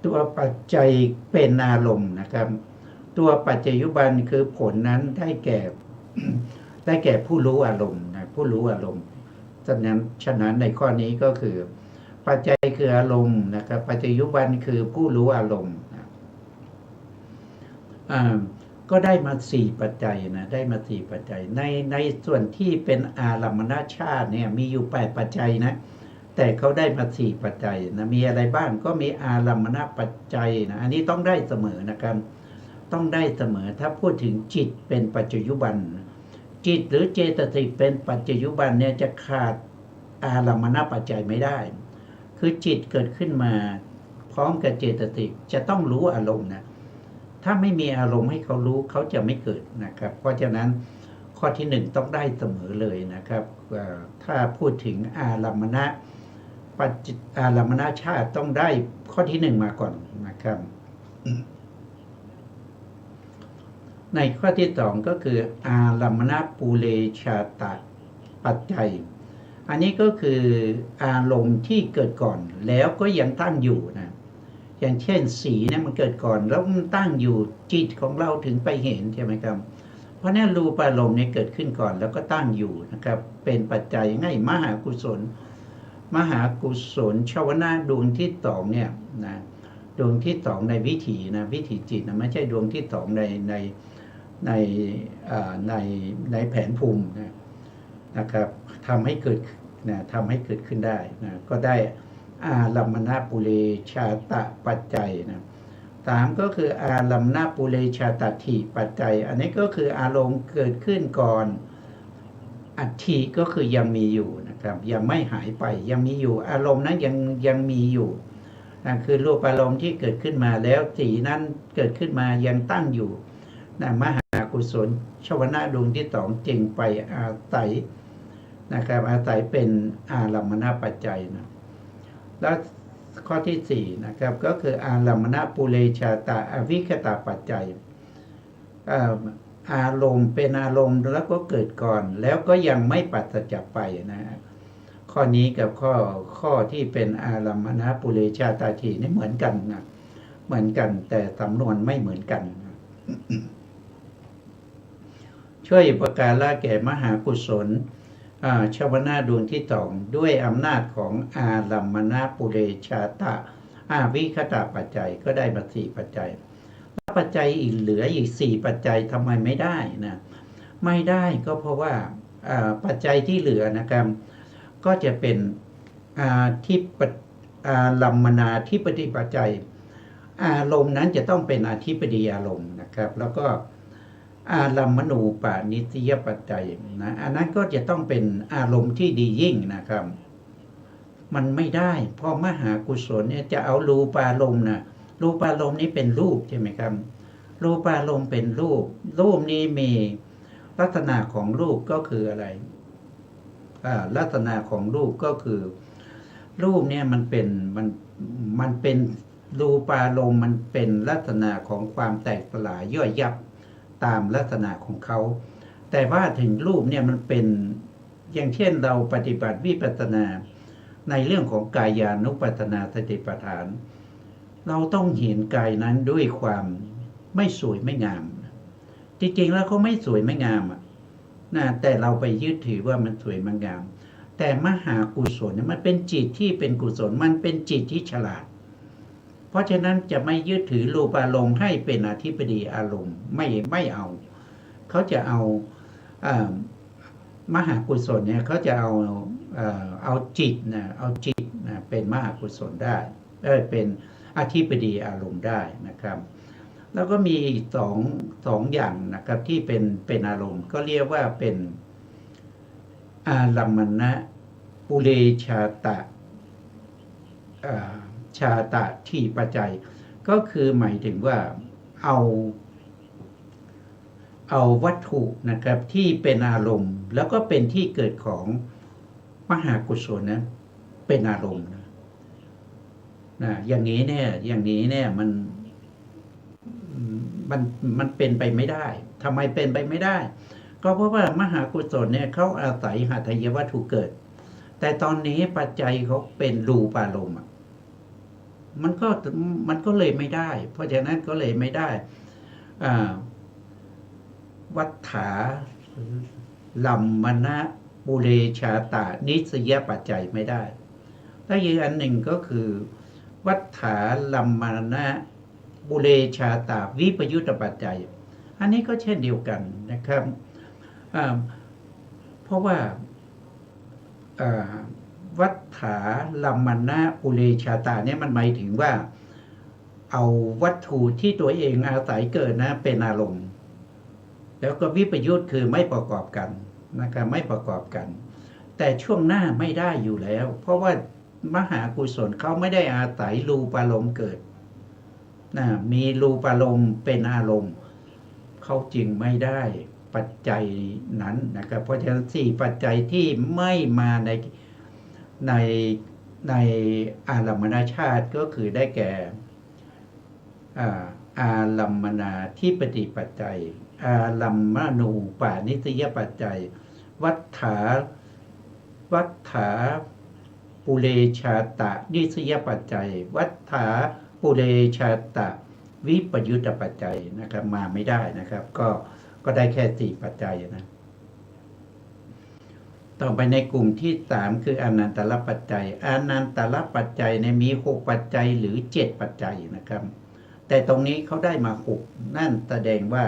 ตัวปัจจัยเป็นอารมณ์นะครับตัวปัจจยุบันคือผลนั้นได้แก่ผู้รู้อารมณ์นะผู้รู้อารมณ์ฉะนั้นในข้อนี้ก็คือปัจจัยคืออารมณ์นะครับปัจจยุบันคือผู้รู้อารมณ์ก็ได้มา4ปัจจัยนะได้มา4ปัจจัยในส่วนที่เป็นอารัมมณชาติเนี่ยมีอยู่8ปัจจัยนะแต่เขาได้มา4ปัจจัยนะมีอะไรบ้างก็มีอารัมมณปัจจัยนะอันนี้ต้องได้เสมอนะครับต้องได้เสมอถ้าพูดถึงจิตเป็นปัจจยุบันจิตหรือเจตสิกเป็นปัจจยุบันเนี่ยจะขาดอารัมมณปัจจัยไม่ได้คือจิตเกิดขึ้นมาพร้อมกับเจตสิกจะต้องรู้อารมณ์นะถ้าไม่มีอารมณ์ให้เขารู้เขาจะไม่เกิดนะครับเพราะฉะนั้นข้อที่1ต้องได้เสมอเลยนะครับถ้าพูดถึงอารัมมณชาติต้องได้ข้อที่1มาก่อนนะครับในข้อที่2ก็คืออารัมมณปูเรชาตปัจจัยอันนี้ก็คืออารมณ์ที่เกิดก่อนแล้วก็ยังตั้งอยู่นะอย่างเช่นสีเนี่ยมันเกิดก่อนแล้วมันตั้งอยู่จิตของเราถึงไปเห็นใช่ไหมครับเพราะนั้นรูปอารมณ์เนี่ยเกิดขึ้นก่อนแล้วก็ตั้งอยู่นะครับเป็นปัจจัยให้มหากุศลชวนะดวงที่2เนี่ยนะดวงที่2ในวิถีจิตนะไม่ใช่ดวงที่2ในแผนภูมินะครับทำให้เกิดขึ้นได้นะก็ได้อารัมมณปุเรชาตปัจจัยนะ3ก็คืออารัมมณปุเรชาตถิปัจจัยอันนี้ก็คืออารมณ์เกิดขึ้นก่อนอัตถิก็คือยังมีอยู่นะครับยังไม่หายไปยังมีอยู่อารมณ์นั้นยังมีอยู่นะคือรูปอารมณ์ที่เกิดขึ้นมาแล้วสีนั้นเกิดขึ้นมายังตั้งอยู่นะมหากุศลชวนะดวงที่2จึงไปอาศัย นะครับอาศัยเป็นอารัมมณปัจจัยนะแล้วข้อที่4นะครับก็คืออารัมมณปุเรชาตาอวิคตาปัจจัยอารมณ์เป็นอารมณ์แล้วก็เกิดก่อนแล้วก็ยังไม่ปัสจากไปนะข้อนี้กับข้อที่เป็นอารัมมณปุเรชาตาทีนี่เหมือนกันนะเหมือนกันแต่สำนวนไม่เหมือนกันนะช่วยประการละแก่มหากุศลชาวนาดวงที่2ด้วยอำนาจของอารัมมณปุเรชาตะอาวิคตาปัจจัยก็ได้มา4ปัจจัยแล้วปัจจัยอีกเหลืออีก4ปัจจัยทำไมไม่ได้นะไม่ได้ก็เพราะว่าปัจจัยที่เหลือนะครับก็จะเป็นที่อารัมมณธิปติปัจจัยอารมณ์นั้นจะต้องเป็นอธิปดีอารมณ์นะครับแล้วก็อารัมมณูปานิสยปัจจัยนะอันนั้นก็จะต้องเป็นอารมณ์ที่ดียิ่งนะครับมันไม่ได้เพราะมหากุศลเนี่ยจะเอารูปารมณ์นะรูปารมณ์นี้เป็นรูปใช่ไหมครับรูปารมณ์เป็นรูปรูปนี้มีลักษณะของรูปก็คืออะไรลักษณะของรูปก็คือรูปเนี่ยมันเป็นรูปารมณ์มันเป็นลักษณะของความแตกสลายย่อยยับตามลักษณะของเขาแต่ว่าถึงรูปเนี่ยมันเป็นอย่างเช่นเราปฏิบัติวิปัสสนาในเรื่องของกายานุปัสสนาสติปัฏฐานเราต้องเห็นกายนั้นด้วยความไม่สวยไม่งามจริงๆแล้วเขาไม่สวยไม่งามนะแต่เราไปยึดถือว่ามันสวยมันงามแต่มหากุศลมันเป็นจิตที่เป็นกุศลมันเป็นจิตที่ฉลาดเพราะฉะนั้นจะไม่ยึดถือรูปารมณ์ให้เป็นอธิปดีอารมณ์ไม่เอาเขาจะเอามหากุศลเนี่ยเขาจะเอาจิตนะเอาจิตนะเป็นมหากุศลได้เป็นอธิปดีอารมณ์ได้นะครับแล้วก็มีสองอย่างนะครับที่เป็นอารมณ์ก็เรียกว่าเป็นอารัมมณปุเรชาตะชาตะที่ปัจจัยก็คือหมายถึงว่าเอาวัตถุนะครับที่เป็นอารมณ์แล้วก็เป็นที่เกิดของมหากุศลนะเป็นอารมณ์นะอย่างนี้เนี่ยมันเป็นไปไม่ได้ทำไมเป็นไปไม่ได้ก็เพราะว่ามหากุศลเนี่ยเขาอาศัยหทัยวัตถุเกิดแต่ตอนนี้ปัจจัยเขาเป็นรูปารมณ์มันก็เลยไม่ได้เพราะฉะนั้นก็เลยไม่ได้วัฏฐาลัมมณปุเรชาตานิสยปัจจัยไม่ได้แล้วอีกอันหนึ่งก็คือวัฏฐาลัมมณปุเรชาตาวิปยุตตปัจจัยอันนี้ก็เช่นเดียวกันนะครับเพราะว่าวัฏฐาลัมมณปุเรชาตาเนี่ยมันหมายถึงว่าเอาวัตถุที่ตัวเองอาศัยเกิดนะเป็นอารมณ์แล้วก็วิปยุตคือไม่ประกอบกันนะครับไม่ประกอบกันแต่ช่วงหน้าไม่ได้อยู่แล้วเพราะว่ามหากุศลเขาไม่ได้อาศัยรูปารมณ์เกิดนะมีรูปารมณ์เป็นอารมณ์เขาจึงไม่ได้ปัจจัยนั้นนะครับเพราะฉะนั้น4ปัจจัยที่ไม่มาในอารัมมณชาติก็คือได้แก่อารัมมณธิปติปัจจัยอารัมมณูปานิสยปัจจัยวัฏฐาปุเรชาตะนิสยปัจจัยวัฏฐาปุเรชาตะวิปยุตตปัจจัยนะครับมาไม่ได้นะครับก็ได้แค่4ปัจจัยนะต่อไปในกลุ่มที่3คืออนันตรปัจจัยอนันตรปัจจัยเนี่ยมี6ปัจจัยหรือ7ปัจจัยนะครับแต่ตรงนี้เขาได้มา6นั่นแสดงว่า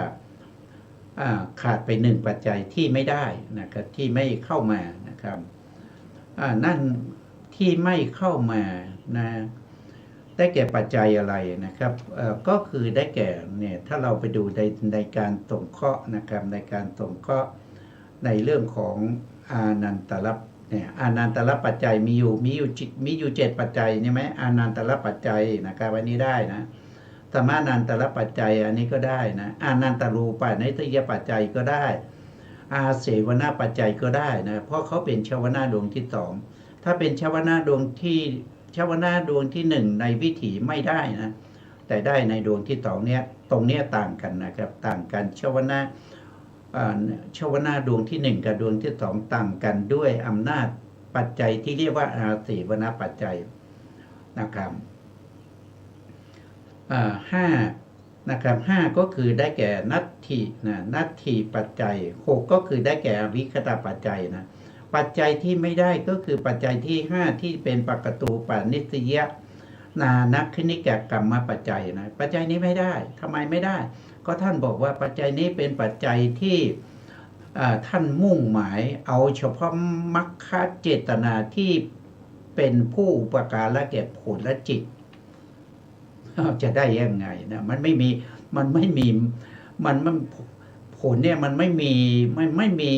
ขาดไป1ปัจจัยที่ไม่ได้นะครับที่ไม่เข้ามานะครับนั่นที่ไม่เข้ามานะได้แก่ปัจจัยอะไรนะครับก็คือได้แก่เนี่ยถ้าเราไปดูในการสงเคราะห์นะครับในการสงเคราะห์ในเรื่องของอานันตรเนี่ยอานันตรปัจจัยมีอยู่7ปัจจัยใช่ไหมอานันตรปัจจัยนะครับอันนี้ได้นะสมานันตรปัจจัยอันนี้ก็ได้นะอานันตรูปานิสยปัจจัยก็ได้ อาเสวนาปัจจัยก็ได้นะเพราะเขาเป็นชาวนาดวงที่สองถ้าเป็นชาวนาดวงที่หนึ่งในวิถีไม่ได้นะแต่ได้ในดวงที่สองเนี้ยตรงเนี้ยต่างกันนะครับต่างกันชาวนาดวงที่หนึ่งกับดวงที่สองต่างกันด้วยอำนาจปัจจัยที่เรียกว่าอาเสวนาปัจจัยนะครับห้านะครับห้าก็คือได้แก่นัตถินะนัตถิปัจจัยหกก็คือได้แก่อวิคตาปัจจัยนะปัจจัยที่ไม่ได้ก็คือปัจจัยที่ห้าที่เป็นปกตูปานิสยนานักคณิกกรรมปัจจัยนะปัจจัยนี้ไม่ได้ทำไมไม่ได้ก็ท่านบอกว่าปัจจัยนี้เป็นปัจจัยที่ท่านมุ่งหมายเอาเฉพาะมรรคเจตนาที่เป็นผู้อุปการะแก่ผลและจิตจะได้ยังไงนะมันไม่มีผลเนี่ยมันไม่มี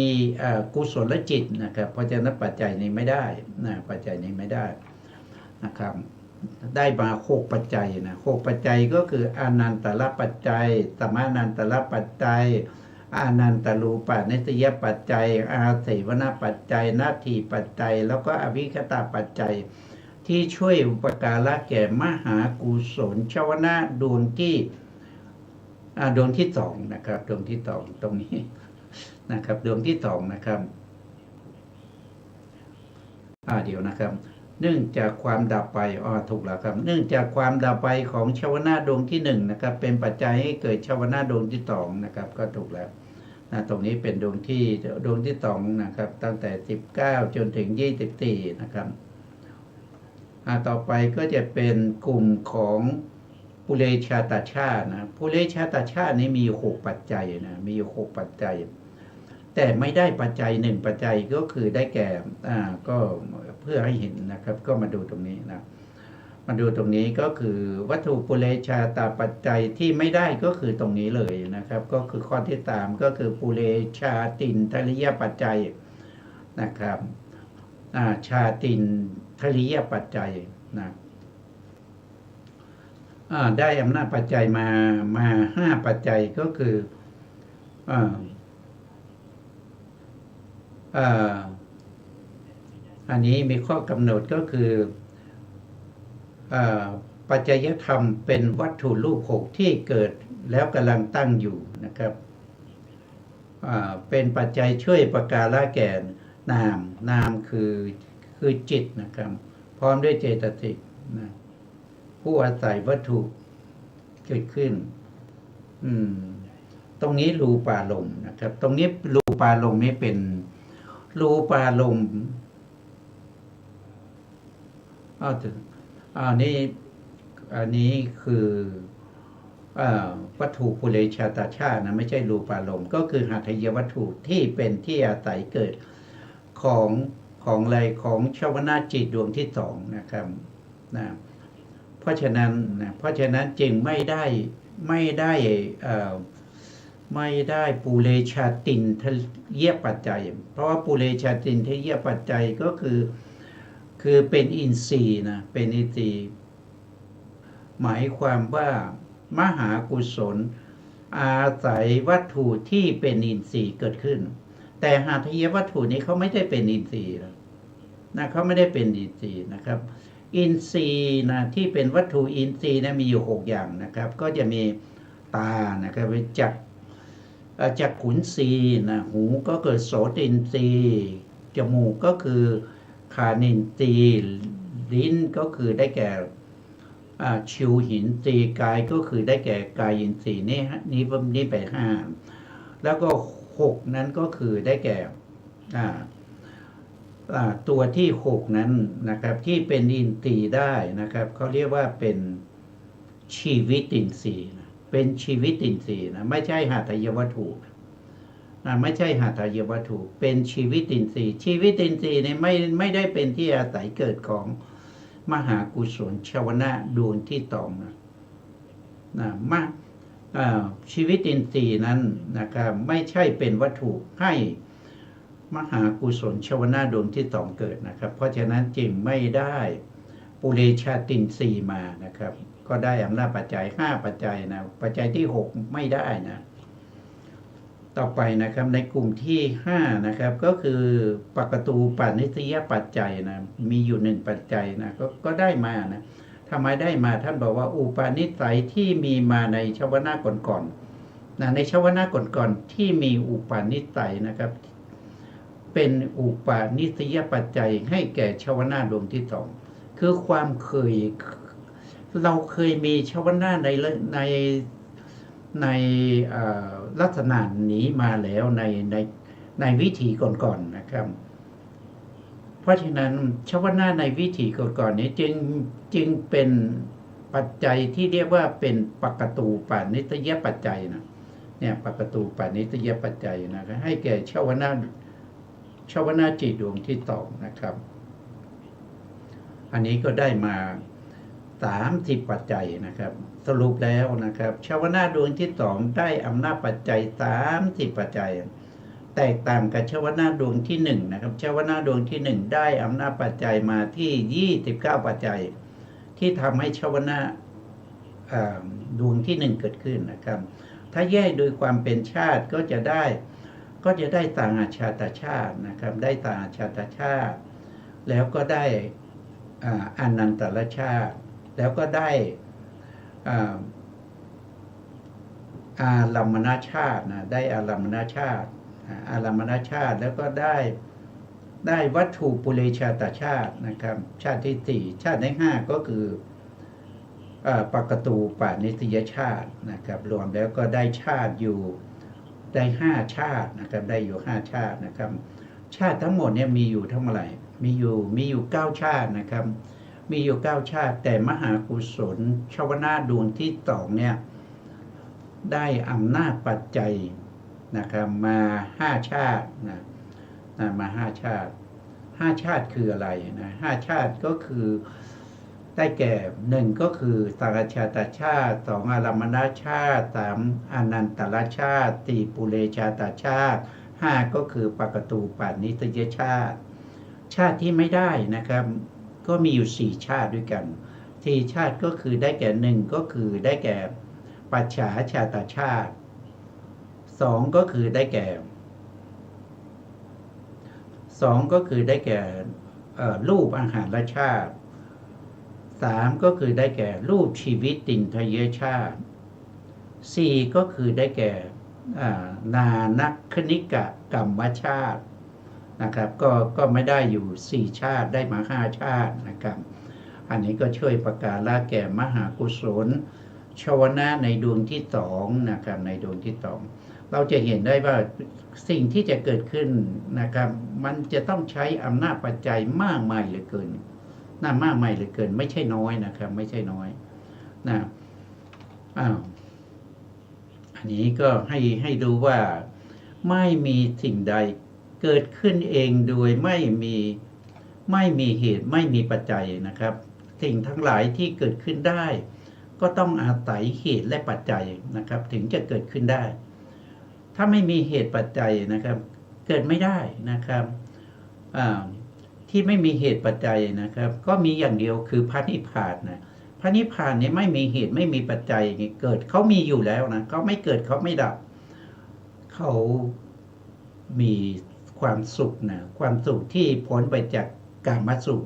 กุศลจิตนะครับเพราะฉะนั้นปัจจัยนี้ไม่ได้นะปัจจัยนี้ไม่ได้นะครับได้มา6ปัจจัยนะ6ปัจจัยก็คืออานันตระปัจจัยสมานันตระปัจจัยอานันตรูปานิสยปัจจัยอาเสวนาปัจจัยนาทีปัจจัยแล้วก็อวิคตาปัจจัยที่ช่วยอุปการะแก่มหากุศลชวนะดวงที่สองนะครับดวงที่สองตรงนี้นะครับดวงที่สองนะครับเดี๋ยวนะครับเนื่องจากความดับไปถูกแล้วครับเนื่องจากความดับไปของชวนะดวงที่หนึ่งนะครับเป็นปัจจัยให้เกิดชวนะดวงที่สองนะครับก็ถูกแล้วตรงนี้เป็นดวงที่สองนะครับตั้งแต่19จนถึง24นะครับต่อไปก็จะเป็นกลุ่มของปุเรชาตชาตินะปุเรชาตชาตินี้มี6ปัจจัยนะมี6ปัจจัยแต่ไม่ได้ปัจจัย1ปัจจัยก็คือได้แก่ก็เพื่อให้เห็นนะครับก็มาดูตรงนี้นะมาดูตรงนี้ก็คือวัตถุปุเรชาตปัจจัยที่ไม่ได้ก็คือตรงนี้เลยนะครับก็คือข้อที่3ก็คือปุเรชาตินทริยปัจจัยนะครับชาตินทริยปัจจัยนะได้อำนาจปัจจัยมา5ปัจจัยก็คืออันนี้มีข้อกำหนดก็คือปัจจัยธรรมเป็นวัตถุรูป6ที่เกิดแล้วกำลังตั้งอยู่นะครับเป็นปัจจัยช่วยประการะแก่นามคือจิตนะครับพร้อมด้วยเจตสิกนะผู้อาศัยวัตถุเกิดขึ้นตรงนี้รูปารมณ์นะครับตรงนี้รูปารมณ์นี้เป็นรูปารมณ์อันนี้คือวัตถุปุเรชาตชาตินะไม่ใช่รูปารมณ์ก็คือหัตถยวัตถุที่เป็นที่อาศัยเกิดของอะไรของชวนาจิตดวงที่สองนะครับนะเพราะฉะนั้นจึงไม่ได้ปุเรชาตินทเยปัจจัยเพราะว่าปุเรชาตินทเยปัจจัยก็คือเป็นอินทรีย์นะเป็นอินทรีย์หมายความว่ามหากุศลอาศัยวัตถุที่เป็นอินทรีย์เกิดขึ้นแต่หัตถยวัตถุนี้เขาไม่ได้เป็นอินทรีย์นะเขาไม่ได้เป็นอินทรีย์นะครับอินทรีย์นะที่เป็นวัตถุอินทรีย์นะมีอยู่6อย่างนะครับก็จะมีตานะครับจักขุนทรีย์นะหูก็เกิดโสตินทรีย์จมูกก็คือคานินทรีย์ลิ้นก็คือได้แก่ชิวหินทรีย์กายก็คือได้แก่กายอินทรีย์นี่ไป5แล้วก็6นั้นก็คือได้แก่ตัวที่6นั้นนะครับที่เป็นอินทรีย์ได้นะครับเขาเรียกว่าเป็นชีวิตอินทรีย์นะเป็นชีวิตอินทรีย์นะไม่ใช่หัตถยวัตถุนะไม่ใช่หัตถยวัตถุเป็นชีวิตอินทรีย์ชีวิตอินทรีย์เนี่ยไม่ได้เป็นที่อาศัยเกิดของมหากุศลชวนะดวงที่สองชีวิตอินทรีย์นั้นนะครับไม่ใช่เป็นวัตถุให้มหากุศลชวนะดวงที่สองเกิดนะครับเพราะฉะนั้นจึงไม่ได้ปุเรชาตินทรีย์มานะครับก็ได้อำนาจปัจจัย5ปัจจัยนะปัจจัยที่6ไม่ได้นะ ต่อไปนะครับในกลุ่มที่5นะครับก็คือปกตูปานิสยปัจจัยนะมีอยู่1ปัจจัยนะก็ได้มานะทำไมได้มาท่านบอกว่าอุปาณิสัยที่มีมาในชวนาก่อนๆนะในชวนาก่อนๆที่มีอุปาณิสัยนะครับเป็นอุปาณิสยปัจจัยให้แก่ชวนาดวงที่2คือความเราเคยมีชวนาในลักษณะนี้มาแล้วในวิถีก่อนๆนะครับเพราะฉะนั้นชวนาในวิถีก่อนๆนี้จึงเป็นปัจจัยที่เรียกว่าเป็นปกตูปานิสยปัจจัยนะเนี่ยปกตูปานิสยปัจจัยนะครับให้แก่ชวนาจิตดวงที่2นะครับอันนี้ก็ได้มา30ปัจจัยนะครับสรุปแล้วนะครับชาวนาดวงที่2ได้อำนาจปัจจัย30ปัจจัยแตกต่างกับชาวนาดวงที่1นะครับชาวนาดวงที่1ได้อำนาจปัจจัยมาที่29ปัจจัยที่ทำให้ชาวนาดวงที่1เกิดขึ้นนะครับถ้าแยกโดยความเป็นชาติก็จะได้ต่างอาชาตชาตินะครับได้ต่างอาชาตชาติแล้วก็ได้อนันตรชาติแล้วก็ได้อารัมมณชาตินะได้อารัมมณชาติแล้วก็ได้วัตถุปุเรชาตชาตินะครับชาติที่4ชาติที่5ก็คือปกตูปานิสยชาตินะครับรวมแล้วก็ได้ชาติอยู่ได้5ชาตินะครับได้อยู่5ชาตินะครับชาติทั้งหมดเนี่ยมีอยู่เท่าไหร่มีอยู่9ชาตินะครับมีอยู่9ชาติแต่มหากุศลชวนาดวงที่2เนี่ยได้อำนาจปัจจัยนะครับมา5ชาตินะมา5ชาติ5ชาติคืออะไรนะ5ชาติก็คือได้แก่1ก็คือสังฆชาตชาติ2อารัมมณชาติ3อนันตรชาติ4ปุเรชาตชาติ5ก็คือปกตูปานิสยชาติชาติที่ไม่ได้นะครับก็มีอยู่4ชาติด้วยกัน4ชาติก็คือได้แก่1ก็คือได้แก่ปัจฉาชาตชาติ2ก็คือได้แก่รูปอาหารชาติ3ก็คือได้แก่รูปชีวิตตินทยชาติ4ก็คือได้แก่นานักคณิกะกรรมชาตินะครับก็ไม่ได้อยู่4ชาติได้มา5ชาตินะครับอันนี้ก็ช่วยประกาศละแก่มหากุศลชวนะในดวงที่2นะครับในดวงที่2เราจะเห็นได้ว่าสิ่งที่จะเกิดขึ้นนะครับมันจะต้องใช้อำนาจปัจจัยมากมายเหลือเกินมากมายเหลือเกินไม่ใช่น้อยนะครับไม่ใช่น้อยนะอันนี้ก็ให้ดูว่าไม่มีสิ่งใดเกิดขึ้นเองโดยไม่มีเหตุไม่มีปัจจัยนะครับสิ่งทั้งหลายที่เกิดขึ้นได้ก็ต้องอาศัยเหตุและปัจจัยนะครับถึงจะเกิดขึ้นได้ถ้าไม่มีเหตุปัจจัยนะครับเกิดไม่ได้นะครับที่ไม่มีเหตุปัจจัยนะครับก็มีอย่างเดียวคือพระนิพพานนะพระนิพพานเนี่ยไม่มีเหตุไม่มีปัจจัยเกิดเขามีอยู่แล้วนะเขาไม่เกิดเขาไม่ดับเขามีความสุขนะความสุขที่พ้นไปจากกามสุข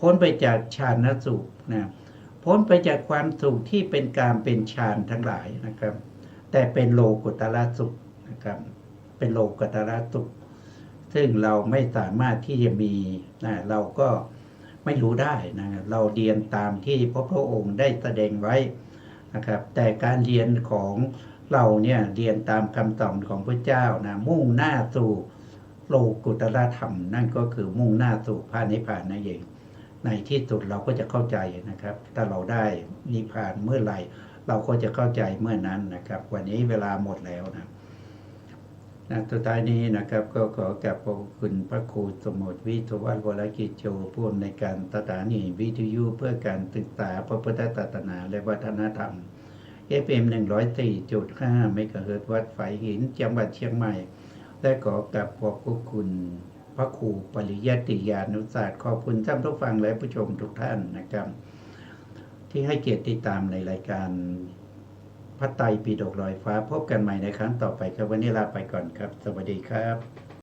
พ้นไปจากฌานสุขนะพ้นไปจากความสุขที่เป็นกามเป็นฌานทั้งหลายนะครับแต่เป็นโลกุตระสุขนะครับเป็นโลกุตระสุขซึ่งเราไม่สามารถที่จะมีนะเราก็ไม่รู้ได้นะเราเรียนตามที่พระพุทธองค์ได้แสดงไว้นะครับแต่การเรียนของเราเนี่ยเรียนตามคำสอนของพระเจ้านะมุ่งหน้าสู่โลกุตระธรรมนั่นก็คือมุ่งหน้าสู่พระนิพพานนั่นเองในที่สุดเราก็จะเข้าใจนะครับถ้าเราได้นิพพานเมื่อไหร่เราก็จะเข้าใจเมื่อนั้นนะครับวันนี้เวลาหมดแล้วนะสุดท้ายนี้นะครับก็ขอกราบขอบคุณพระครูสมมติวิทยวัฒน์วรกิจโจผู้อำนวยการสถานีวิทยุเพื่อการศึกษาพระพุทธศาสนาและวัฒนธรรม FM 104.5 เมกะเฮิรตซ์วัดฝายหินจังหวัดเชียงใหม่และขอกราบขอบคุณพระครูปริยัติยานุศาสตร์ขอบคุณท่านผู้ฟังและผู้ชมทุกท่านนะครับที่ให้เกียรติติดตามในรายการ พระไตรปิฎกลอยฟ้าพบกันใหม่ในครั้งต่อไปครับวันนี้ลาไปก่อนครับสวัสดีครับ